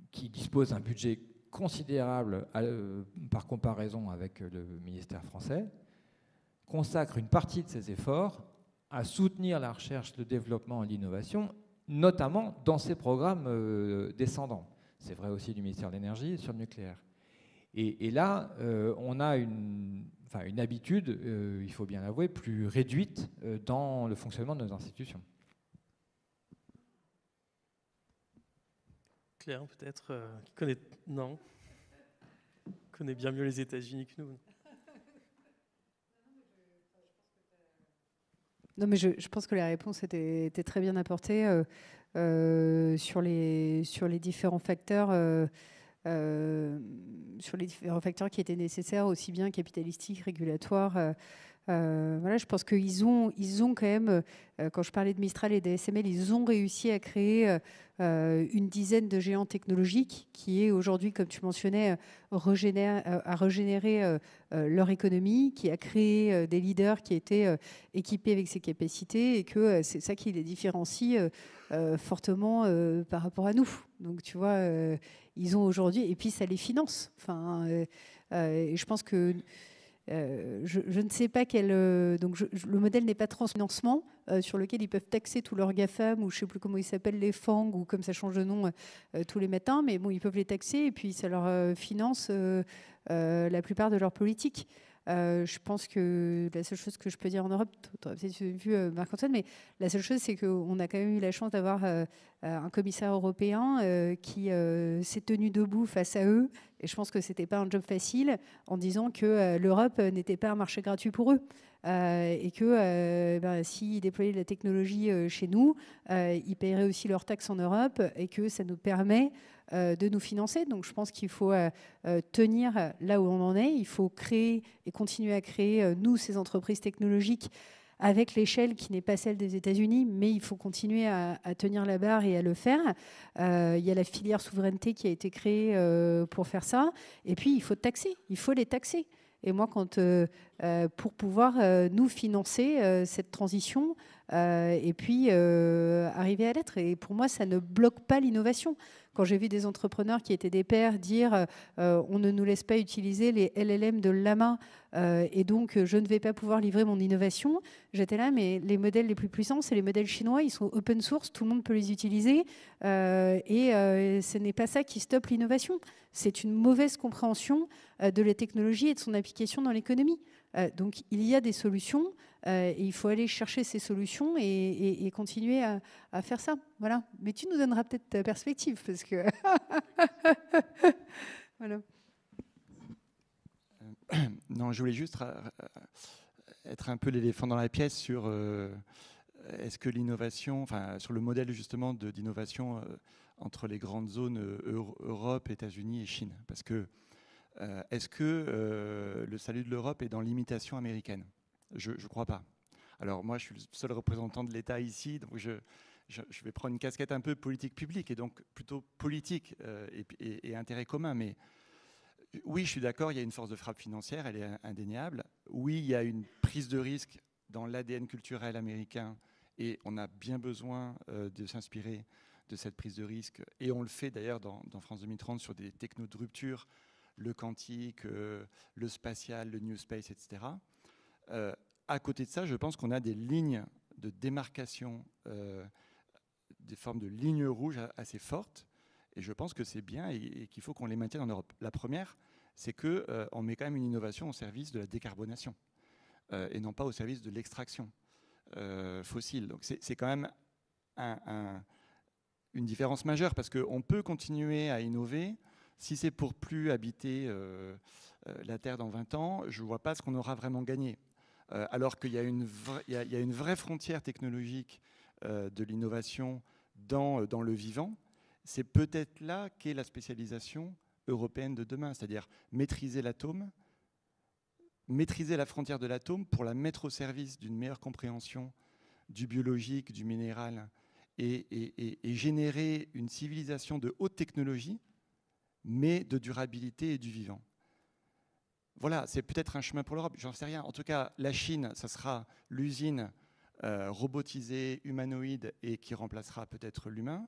qui dispose d'un budget considérable par comparaison avec le ministère français, consacre une partie de ses efforts à soutenir la recherche, le développement et l'innovation, notamment dans ses programmes descendants. C'est vrai aussi du ministère de l'Énergie sur le nucléaire. Et là, on a une habitude, il faut bien l'avouer, plus réduite dans le fonctionnement de nos institutions. Claire, peut-être, qui connaît... Non. connais bien mieux les États-Unis que nous. Non, mais je pense que la réponse était très bien apportée sur les différents facteurs. Sur les différents facteurs qui étaient nécessaires, aussi bien capitalistiques, régulatoires. Voilà, je pense qu'ils ont quand même, quand je parlais de Mistral et d'ASML, ils ont réussi à créer une dizaine de géants technologiques qui est aujourd'hui, comme tu mentionnais, à régénérer leur économie, qui a créé des leaders qui étaient équipés avec ces capacités et que c'est ça qui les différencie fortement par rapport à nous. Donc tu vois, ils ont aujourd'hui, et puis ça les finance. Enfin, et je pense que je ne sais pas quel. Donc le modèle n'est pas transfinancement sur lequel ils peuvent taxer tous leurs GAFAM ou je ne sais plus comment ils s'appellent, les FANG ou comme ça change de nom tous les matins, mais bon, ils peuvent les taxer et puis ça leur finance la plupart de leurs politiques. Je pense que la seule chose que je peux dire en Europe, tu aurais peut-être vu Marc-Antoine, mais la seule chose, c'est qu'on a quand même eu la chance d'avoir un commissaire européen qui s'est tenu debout face à eux. Et je pense que ce n'était pas un job facile en disant que l'Europe n'était pas un marché gratuit pour eux. Et que s'ils déployaient de la technologie chez nous, ils paieraient aussi leurs taxes en Europe et que ça nous permet de nous financer. Donc je pense qu'il faut tenir là où on en est. Il faut créer et continuer à créer, nous, ces entreprises technologiques avec l'échelle qui n'est pas celle des États-Unis, mais il faut continuer à tenir la barre et à le faire. Il y a la filière souveraineté qui a été créée pour faire ça. Et puis, il faut taxer. Il faut les taxer. Et moi, pour pouvoir nous financer cette transition et puis arriver à l'être. Et pour moi, ça ne bloque pas l'innovation. Quand j'ai vu des entrepreneurs qui étaient des pairs dire on ne nous laisse pas utiliser les LLM de Llama et donc je ne vais pas pouvoir livrer mon innovation, j'étais là, mais les modèles les plus puissants, c'est les modèles chinois, ils sont open source, tout le monde peut les utiliser et ce n'est pas ça qui stoppe l'innovation. C'est une mauvaise compréhension de la technologie et de son application dans l'économie. Donc il y a des solutions et il faut aller chercher ces solutions et continuer à faire ça. Voilà. Mais tu nous donneras peut-être ta perspective parce que voilà. Non, je voulais juste être un peu l'éléphant dans la pièce sur est-ce que l'innovation, enfin sur le modèle justement d'innovation entre les grandes zones Europe, États-Unis et Chine, parce que est-ce que le salut de l'Europe est dans l'imitation américaine? Je ne crois pas. Alors moi, je suis le seul représentant de l'État ici, donc je vais prendre une casquette un peu politique publique, et donc plutôt politique et intérêt commun. Mais oui, je suis d'accord, il y a une force de frappe financière, elle est indéniable. Oui, il y a une prise de risque dans l'ADN culturel américain, et on a bien besoin de s'inspirer de cette prise de risque. Et on le fait d'ailleurs dans France 2030 sur des technos de rupture, le quantique, le spatial, le new space, etc. À côté de ça, je pense qu'on a des lignes de démarcation, des formes de lignes rouges assez fortes, et je pense que c'est bien et qu'il faut qu'on les maintienne en Europe. La première, c'est qu'on met quand même une innovation au service de la décarbonation et non pas au service de l'extraction fossile. Donc c'est quand même une différence majeure, parce qu'on peut continuer à innover. Si c'est pour plus habiter la Terre dans 20 ans, je ne vois pas ce qu'on aura vraiment gagné. Alors qu'il y a une vraie frontière technologique de l'innovation dans le vivant. C'est peut-être là qu'est la spécialisation européenne de demain, c'est-à-dire maîtriser l'atome, maîtriser la frontière de l'atome pour la mettre au service d'une meilleure compréhension du biologique, du minéral, et générer une civilisation de haute technologie, mais de durabilité et du vivant. Voilà, c'est peut-être un chemin pour l'Europe, j'en sais rien. En tout cas, la Chine, ça sera l'usine robotisée, humanoïde, et qui remplacera peut-être l'humain.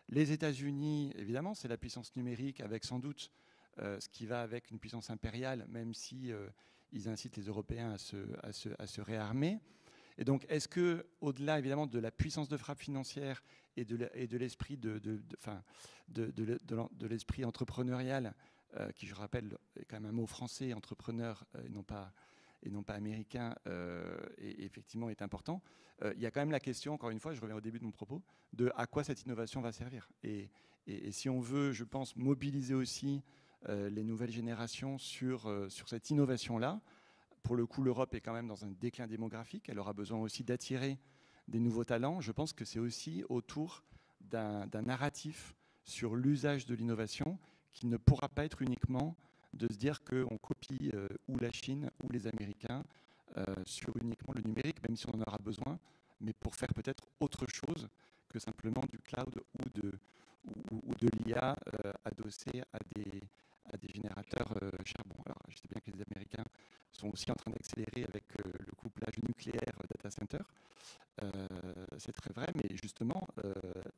Les États-Unis, évidemment, c'est la puissance numérique, avec sans doute ce qui va avec une puissance impériale, même si ils incitent les Européens à se réarmer. Et donc, est-ce que, au-delà évidemment de la puissance de frappe financière et de l'esprit de l'esprit entrepreneurial, qui, je rappelle, est quand même un mot français, entrepreneur, et non pas américain, et effectivement est important, il y a quand même la question, encore une fois, je reviens au début de mon propos, de à quoi cette innovation va servir. Et si on veut, je pense, mobiliser aussi les nouvelles générations sur cette innovation-là. Pour le coup, l'Europe est quand même dans un déclin démographique. Elle aura besoin aussi d'attirer des nouveaux talents. Je pense que c'est aussi autour d'un narratif sur l'usage de l'innovation qui ne pourra pas être uniquement de se dire qu'on copie ou la Chine ou les Américains sur uniquement le numérique, même si on en aura besoin, mais pour faire peut-être autre chose que simplement du cloud ou de l'IA adossé à des générateurs charbon. Alors, je sais bien que les Américains sont aussi en train d'accélérer avec le couplage nucléaire data center. C'est très vrai, mais justement,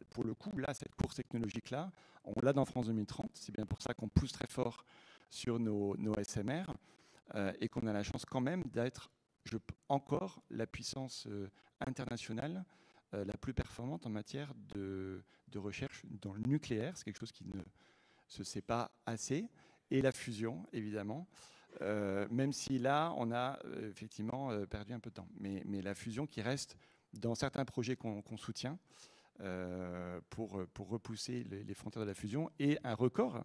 pour le coup, là, cette course technologique-là, on l'a dans France 2030. C'est bien pour ça qu'on pousse très fort sur nos SMR et qu'on a la chance quand même d'être encore la puissance internationale la plus performante en matière de recherche dans le nucléaire. C'est quelque chose qui ne se sait pas assez. Et la fusion, évidemment. Même si là, on a effectivement perdu un peu de temps. Mais la fusion qui reste dans certains projets qu'on soutient pour repousser les frontières de la fusion, et un record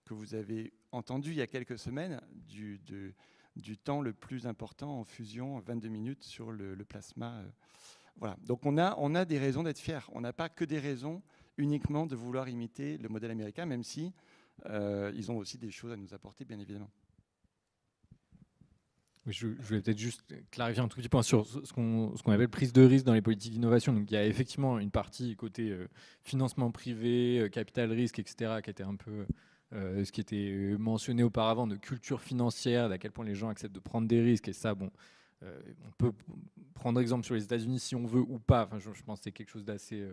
que vous avez entendu il y a quelques semaines du temps le plus important en fusion, 22 minutes sur le plasma. Voilà. Donc on a des raisons d'être fiers. On n'a pas que des raisons uniquement de vouloir imiter le modèle américain, même si ils ont aussi des choses à nous apporter, bien évidemment. Oui, je voulais peut-être juste clarifier un tout petit point sur ce qu'on appelle prise de risque dans les politiques d'innovation. Donc, il y a effectivement une partie côté financement privé, capital risque, etc., qui était un peu ce qui était mentionné auparavant de culture financière, d'à quel point les gens acceptent de prendre des risques. Et ça, bon, on peut prendre exemple sur les États-Unis si on veut ou pas. Enfin, je pense que c'est quelque chose d'assez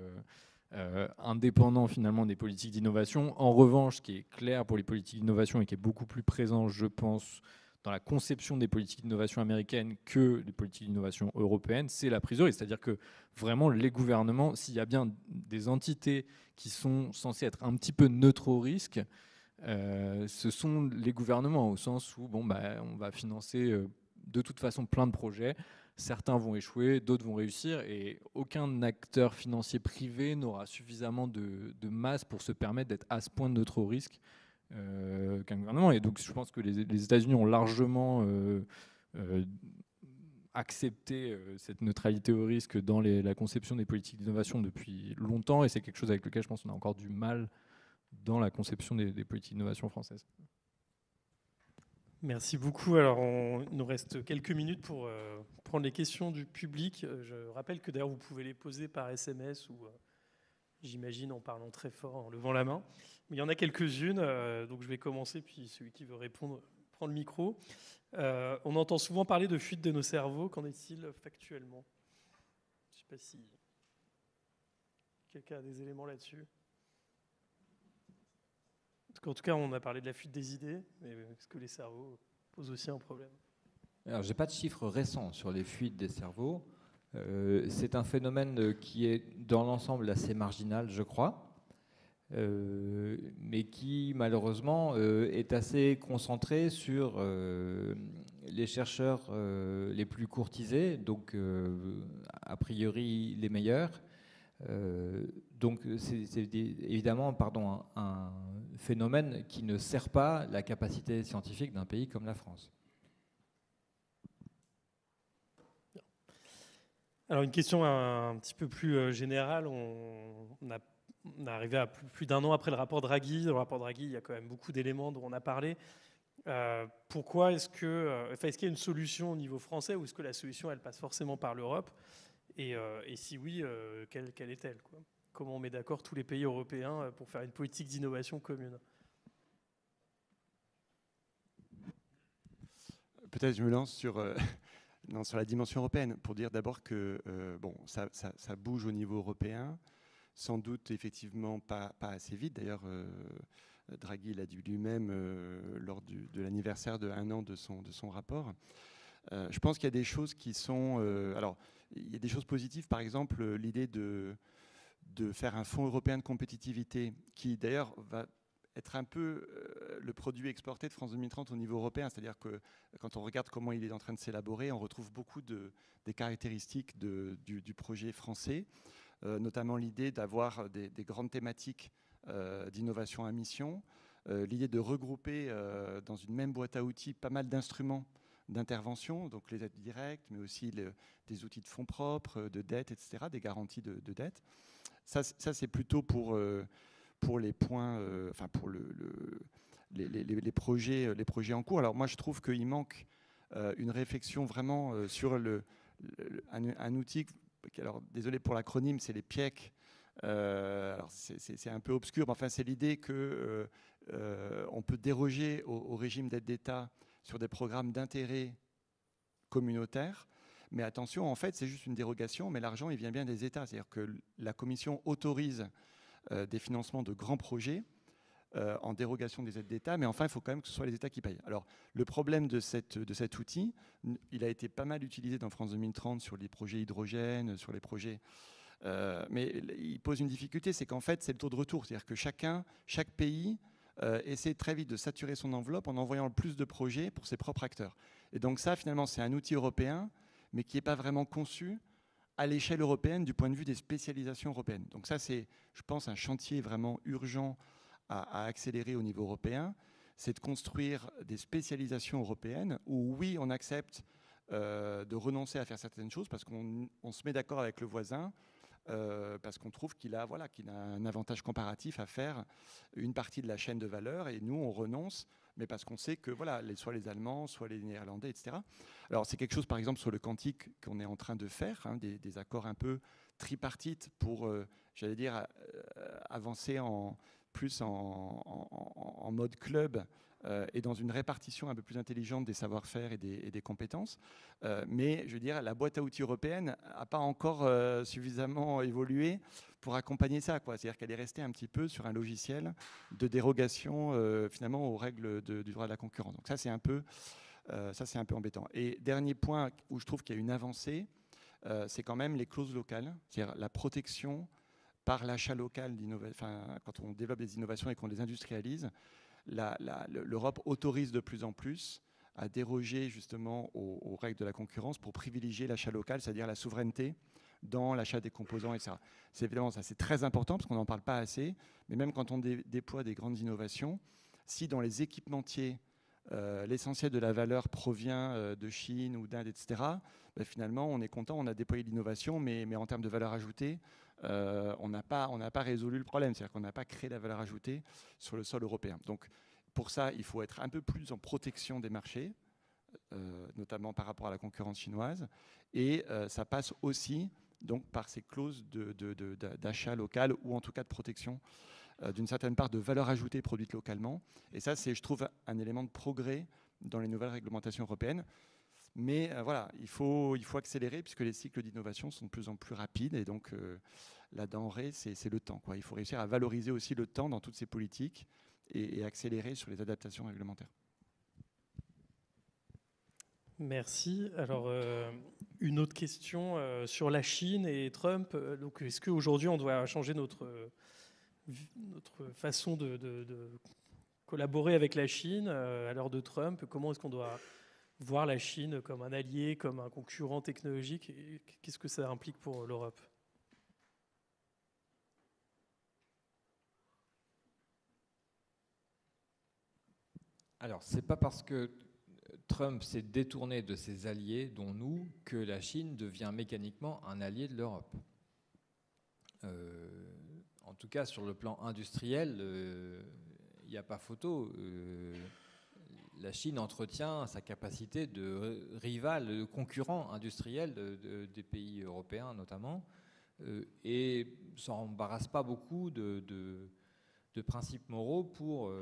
indépendant finalement des politiques d'innovation. En revanche, ce qui est clair pour les politiques d'innovation et qui est beaucoup plus présent, je pense, dans la conception des politiques d'innovation américaines que des politiques d'innovation européennes, c'est la prise de risque. C'est-à-dire que vraiment les gouvernements, s'il y a bien des entités qui sont censées être un petit peu neutres au risque, ce sont les gouvernements, au sens où on va financer de toute façon plein de projets. Certains vont échouer, d'autres vont réussir, et aucun acteur financier privé n'aura suffisamment de masse pour se permettre d'être à ce point neutre au risque qu'un gouvernement. Et donc je pense que les États-Unis ont largement accepté cette neutralité au risque dans la conception des politiques d'innovation depuis longtemps, et c'est quelque chose avec lequel je pense qu'on a encore du mal dans la conception des politiques d'innovation françaises. Merci beaucoup. Alors, il nous reste quelques minutes pour prendre les questions du public. Je rappelle que d'ailleurs, vous pouvez les poser par SMS ou, j'imagine, en parlant très fort, en levant la main. Mais il y en a quelques-unes, donc je vais commencer, puis celui qui veut répondre prend le micro. On entend souvent parler de fuite de nos cerveaux. Qu'en est-il factuellement? Je ne sais pas si quelqu'un a des éléments là-dessus. En tout cas, on a parlé de la fuite des idées, mais est-ce que les cerveaux posent aussi un problème? Alors, je n'ai pas de chiffres récents sur les fuites des cerveaux. C'est un phénomène qui est dans l'ensemble assez marginal, je crois, mais qui malheureusement est assez concentré sur les chercheurs les plus courtisés, donc a priori les meilleurs. Donc c'est évidemment un phénomène qui ne sert pas la capacité scientifique d'un pays comme la France. Alors une question un petit peu plus générale. On est arrivé à plus d'un an après le rapport Draghi. Dans le rapport Draghi, il y a quand même beaucoup d'éléments dont on a parlé. Pourquoi est-ce qu'il y a une solution au niveau français, ou est-ce que la solution elle passe forcément par l'Europe, et si oui, quelle est-elle, quoi? Comment on met d'accord tous les pays européens pour faire une politique d'innovation commune? Peut-être je me lance sur la dimension européenne pour dire d'abord que ça bouge au niveau européen, sans doute effectivement pas assez vite. D'ailleurs, Draghi l'a dit lui-même lors de l'anniversaire de 1 an de son rapport. Je pense qu'il y a des choses qui sont... alors, il y a des choses positives, par exemple l'idée de faire un fonds européen de compétitivité qui d'ailleurs va être un peu le produit exporté de France 2030 au niveau européen. C'est-à-dire que quand on regarde comment il est en train de s'élaborer, on retrouve beaucoup des caractéristiques du projet français, notamment l'idée d'avoir des grandes thématiques d'innovation à mission, l'idée de regrouper dans une même boîte à outils pas mal d'instruments d'intervention, donc les aides directes, mais aussi des outils de fonds propres, de dette, etc., des garanties de dette. Ça c'est plutôt pour les points, enfin pour les projets en cours. Alors moi, je trouve qu'il manque une réflexion vraiment sur un outil. Alors désolé pour l'acronyme, c'est les PIEC. Alors c'est un peu obscur, mais enfin c'est l'idée que on peut déroger au régime d'aide d'État sur des programmes d'intérêt communautaire. Mais attention, en fait, c'est juste une dérogation, mais l'argent, il vient bien des États. C'est-à-dire que la Commission autorise des financements de grands projets en dérogation des aides d'État, mais enfin, il faut quand même que ce soit les États qui payent. Alors, le problème de cet outil, il a été pas mal utilisé dans France 2030 sur les projets hydrogène, sur les projets... mais il pose une difficulté, c'est qu'en fait, c'est le taux de retour. C'est-à-dire que chaque pays essaie très vite de saturer son enveloppe en envoyant le plus de projets pour ses propres acteurs. Et donc ça, finalement, c'est un outil européen, mais qui n'est pas vraiment conçu à l'échelle européenne du point de vue des spécialisations européennes. Donc ça, c'est, je pense, un chantier vraiment urgent à accélérer au niveau européen, c'est de construire des spécialisations européennes où, oui, on accepte de renoncer à faire certaines choses parce qu'on se met d'accord avec le voisin, parce qu'on trouve qu'il a un avantage comparatif à faire une partie de la chaîne de valeur, et nous, on renonce, mais parce qu'on sait que voilà, soit les Allemands, soit les Néerlandais, etc. Alors c'est quelque chose, par exemple, sur le quantique qu'on est en train de faire, hein, des accords un peu tripartites pour, j'allais dire, avancer plus en mode club et dans une répartition un peu plus intelligente des savoir-faire et des compétences. Mais je veux dire, la boîte à outils européenne n'a pas encore suffisamment évolué pour accompagner ça, quoi. C'est-à-dire qu'elle est restée un petit peu sur un logiciel de dérogation finalement aux règles du droit de la concurrence. Donc ça, c'est un peu embêtant. Et dernier point où je trouve qu'il y a une avancée, c'est quand même les clauses locales, c'est-à-dire la protection par l'achat local quand on développe des innovations et qu'on les industrialise, l'Europe autorise de plus en plus à déroger justement aux règles de la concurrence pour privilégier l'achat local, c'est-à-dire la souveraineté dans l'achat des composants, etc. C'est évidemment ça, c'est très important parce qu'on n'en parle pas assez, mais même quand on déploie des grandes innovations, si dans les équipementiers, l'essentiel de la valeur provient de Chine ou d'Inde, etc., ben finalement, on est content, on a déployé l'innovation, mais en termes de valeur ajoutée, on n'a pas résolu le problème, c'est-à-dire qu'on n'a pas créé la valeur ajoutée sur le sol européen. Donc, pour ça, il faut être un peu plus en protection des marchés, notamment par rapport à la concurrence chinoise, et ça passe aussi donc, par ces clauses d'achat local, ou en tout cas de protection d'une certaine part de valeur ajoutée produite localement. Et ça, c'est, je trouve, un élément de progrès dans les nouvelles réglementations européennes. Mais voilà, il faut accélérer puisque les cycles d'innovation sont de plus en plus rapides. Et donc, la denrée, c'est le temps, quoi. Il faut réussir à valoriser aussi le temps dans toutes ces politiques et accélérer sur les adaptations réglementaires. Merci. Alors, une autre question sur la Chine et Trump. Donc, est-ce qu'aujourd'hui, on doit changer notre façon de collaborer avec la Chine à l'heure de Trump? Comment est-ce qu'on doit voir la Chine comme un allié, comme un concurrent technologique? Et qu'est-ce que ça implique pour l'Europe? Alors, c'est pas parce que Trump s'est détourné de ses alliés, dont nous, que la Chine devient mécaniquement un allié de l'Europe. En tout cas, sur le plan industriel, il n'y a pas photo. La Chine entretient sa capacité de rival, de concurrent industriel des pays européens notamment, et ne s'embarrasse pas beaucoup de principes moraux pour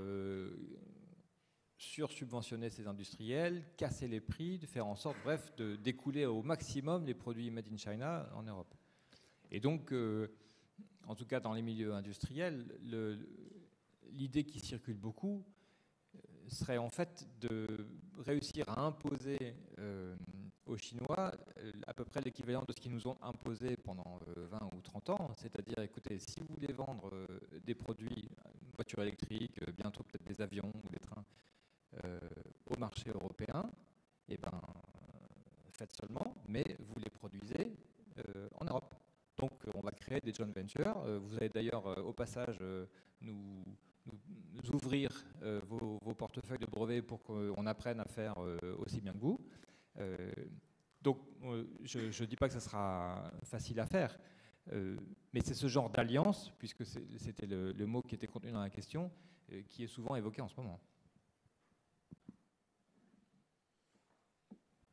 sursubventionner ses industriels, casser les prix, de faire en sorte, bref, de découler au maximum les produits made in China en Europe. Et donc, en tout cas dans les milieux industriels, l'idée qui circule beaucoup serait en fait de réussir à imposer aux Chinois à peu près l'équivalent de ce qu'ils nous ont imposé pendant 20 ou 30 ans, c'est-à-dire, écoutez, si vous voulez vendre des produits, une voiture électrique, bientôt peut-être des avions ou des trains, au marché européen, eh ben, faites seulement, mais vous les produisez en Europe. Donc on va créer des joint ventures. Vous allez d'ailleurs au passage nous ouvrir vos portefeuilles de brevets pour qu'on apprenne à faire aussi bien que vous. Donc, je ne dis pas que ça sera facile à faire, mais c'est ce genre d'alliance, puisque c'était le mot qui était contenu dans la question, qui est souvent évoqué en ce moment.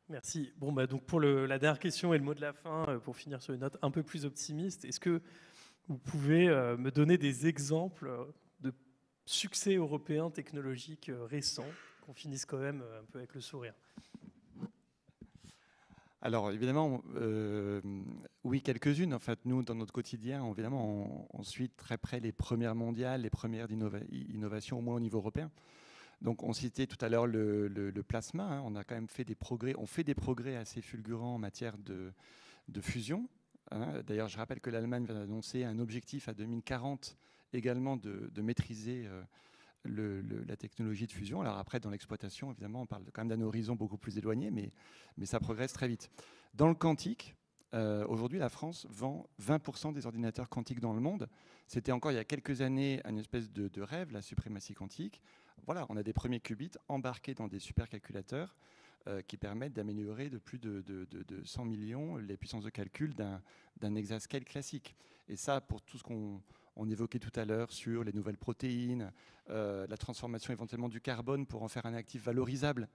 Merci. Bon, donc pour la dernière question et le mot de la fin, pour finir sur une note un peu plus optimiste, est-ce que vous pouvez me donner des exemples de succès européens technologiques récents, qu'on finisse quand même un peu avec le sourire? Alors évidemment, oui, quelques-unes. En fait, nous, dans notre quotidien, évidemment, on suit très près les premières mondiales, les premières innovations, au moins au niveau européen. Donc on citait tout à l'heure le plasma, hein. On a quand même fait des progrès, on fait des progrès assez fulgurants en matière de fusion. Hein. D'ailleurs, je rappelle que l'Allemagne va annoncer un objectif à 2040 également de maîtriser la technologie de fusion. Alors après, dans l'exploitation, évidemment, on parle quand même d'un horizon beaucoup plus éloigné, mais ça progresse très vite. Dans le quantique, aujourd'hui, la France vend 20% des ordinateurs quantiques dans le monde. C'était encore il y a quelques années une espèce de rêve, la suprématie quantique. Voilà, on a des premiers qubits embarqués dans des supercalculateurs qui permettent d'améliorer de plus de 100 millions les puissances de calcul d'un exascale classique. Et ça, pour tout ce qu'on évoquait tout à l'heure sur les nouvelles protéines, la transformation éventuellement du carbone pour en faire un actif valorisable,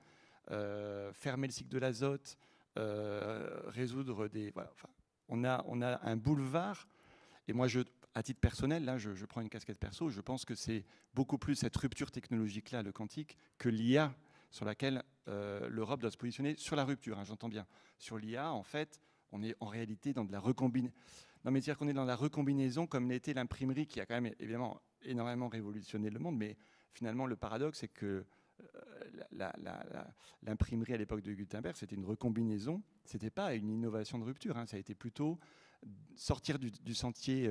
fermer le cycle de l'azote, résoudre des... Voilà, enfin, on a un boulevard. Et moi, à titre personnel, là, je prends une casquette perso, je pense que c'est beaucoup plus cette rupture technologique-là, le quantique, que l'IA, sur laquelle l'Europe doit se positionner sur la rupture, hein, j'entends bien. Sur l'IA, en fait, on est en réalité dans de la recombinaison. Non, mais dire qu'on est dans la recombinaison, comme l'était l'imprimerie, qui a quand même évidemment énormément révolutionné le monde, mais finalement, le paradoxe, c'est que l'imprimerie à l'époque de Gutenberg, c'était une recombinaison, c'était pas une innovation de rupture, hein, ça a été plutôt sortir du sentier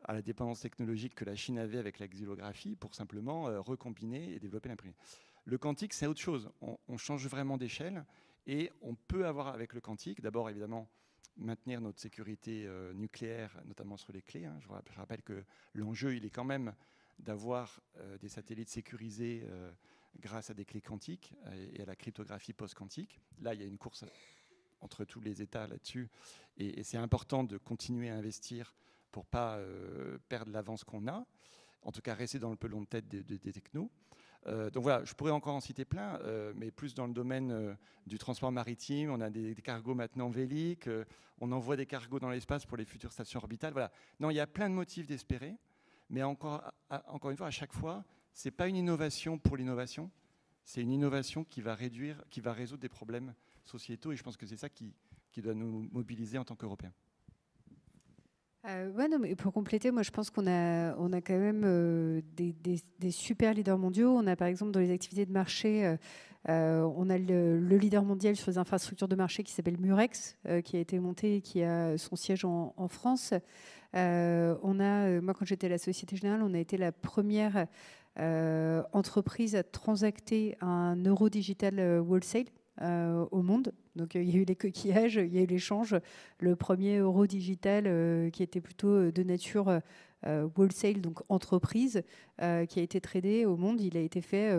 à la dépendance technologique que la Chine avait avec la xylographie pour simplement recombiner et développer l'imprimerie. Le quantique, c'est autre chose. On change vraiment d'échelle et on peut avoir avec le quantique, d'abord évidemment, maintenir notre sécurité nucléaire, notamment sur les clés. Hein. Je rappelle que l'enjeu, il est quand même d'avoir des satellites sécurisés grâce à des clés quantiques et à la cryptographie post-quantique. Là, il y a une course entre tous les États là-dessus. Et c'est important de continuer à investir pour ne pas perdre l'avance qu'on a. En tout cas, rester dans le pelon de tête des technos. Donc voilà, je pourrais encore en citer plein, mais plus dans le domaine du transport maritime. On a des cargos maintenant véliques. On envoie des cargos dans l'espace pour les futures stations orbitales. Voilà. Non, il y a plein de motifs d'espérer. Mais encore une fois, à chaque fois, ce n'est pas une innovation pour l'innovation. C'est une innovation qui va résoudre des problèmes sociétaux. Et je pense que c'est ça qui doit nous mobiliser en tant qu'Européens. Ouais, non, mais pour compléter, moi je pense qu'on a quand même des super leaders mondiaux. On a par exemple dans les activités de marché, on a le leader mondial sur les infrastructures de marché qui s'appelle Murex, qui a été monté et qui a son siège en France. Moi quand j'étais à la Société Générale, on a été la première entreprise à transacter un euro digital wholesale au monde. Donc il y a eu les coquillages, il y a eu l'échange. Le premier euro digital qui était plutôt de nature wholesale, donc entreprise, qui a été tradé au monde, il a été fait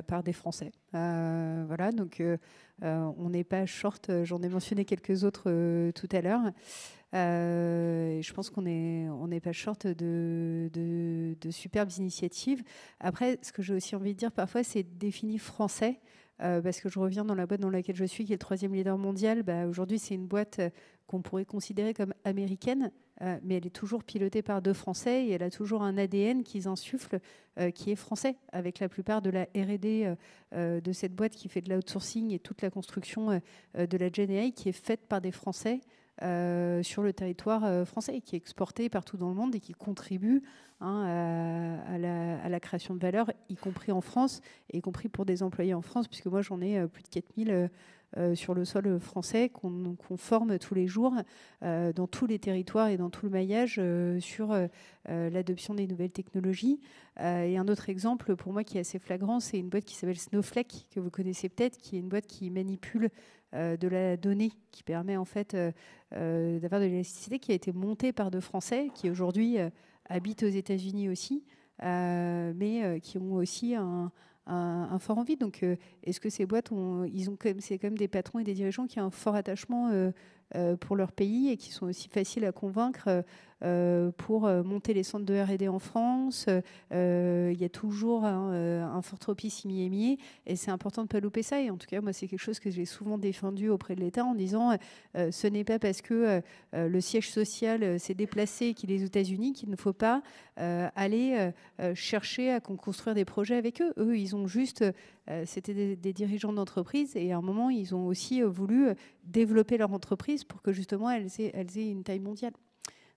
par des Français. Voilà, donc on n'est pas short, j'en ai mentionné quelques autres tout à l'heure. Je pense qu'on n'est pas short de superbes initiatives. Après, ce que j'ai aussi envie de dire parfois, c'est défini français. Parce que je reviens dans la boîte dans laquelle je suis, qui est le 3e leader mondial. Aujourd'hui, c'est une boîte qu'on pourrait considérer comme américaine, mais elle est toujours pilotée par 2 Français et elle a toujours un ADN qu'ils insufflent qui est français, avec la plupart de la R&D de cette boîte qui fait de l'outsourcing et toute la construction de la GenAI qui est faite par des Français sur le territoire français et qui est exporté partout dans le monde et qui contribue à la création de valeur, y compris en France, et y compris pour des employés en France, puisque moi j'en ai plus de 4000 sur le sol français qu'on forme tous les jours dans tous les territoires et dans tout le maillage sur l'adoption des nouvelles technologies. Et un autre exemple pour moi qui est assez flagrant, c'est une boîte qui s'appelle Snowflake, que vous connaissez peut-être, qui est une boîte qui manipule de la donnée, qui permet en fait d'avoir de l'élasticité, qui a été montée par 2 Français, qui aujourd'hui habitent aux États-Unis aussi, mais qui ont aussi un fort envie. Donc, est-ce que ces boîtes c'est quand même des patrons et des dirigeants qui ont un fort attachement pour leur pays et qui sont aussi faciles à convaincre pour monter les centres de R&D en France. Il y a toujours un fort tropisme émier et c'est important de ne pas louper ça. Et en tout cas, moi, c'est quelque chose que j'ai souvent défendu auprès de l'État en disant ce n'est pas parce que le siège social s'est déplacé qu'il est aux États-Unis qu'il ne faut pas aller chercher à construire des projets avec eux. Eux, ils ont juste... c'était des dirigeants d'entreprise et à un moment, ils ont aussi voulu développer leur entreprise pour que justement, elles aient une taille mondiale.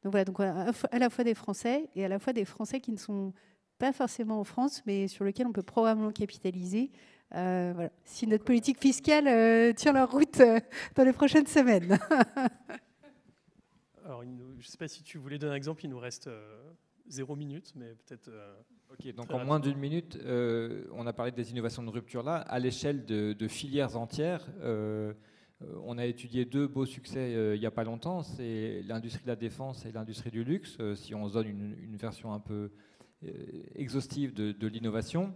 Donc voilà, donc à la fois des Français et à la fois des Français qui ne sont pas forcément en France, mais sur lesquels on peut probablement capitaliser. Voilà. Si notre politique fiscale tient la route dans les prochaines semaines. Alors, je ne sais pas si tu voulais donner un exemple, il nous reste 0 minute, mais peut-être... Ok, donc en moins d'une minute, on a parlé des innovations de rupture là. À l'échelle de filières entières, on a étudié 2 beaux succès il n'y a pas longtemps. C'est l'industrie de la défense et l'industrie du luxe, si on se donne une version un peu exhaustive de l'innovation.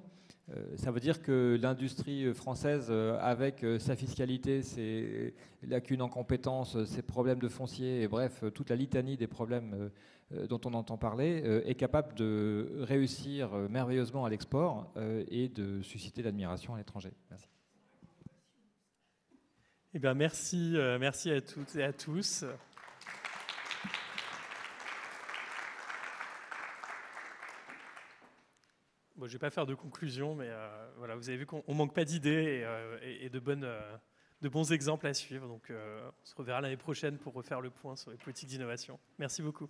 Ça veut dire que l'industrie française, avec sa fiscalité, ses lacunes en compétences, ses problèmes de foncier, et bref, toute la litanie des problèmes dont on entend parler, est capable de réussir merveilleusement à l'export et de susciter l'admiration à l'étranger. Merci. Eh bien, merci à toutes et à tous. Bon, je ne vais pas faire de conclusion, mais voilà, vous avez vu qu'on ne manque pas d'idées et de bons exemples à suivre. Donc, on se reverra l'année prochaine pour refaire le point sur les politiques d'innovation. Merci beaucoup.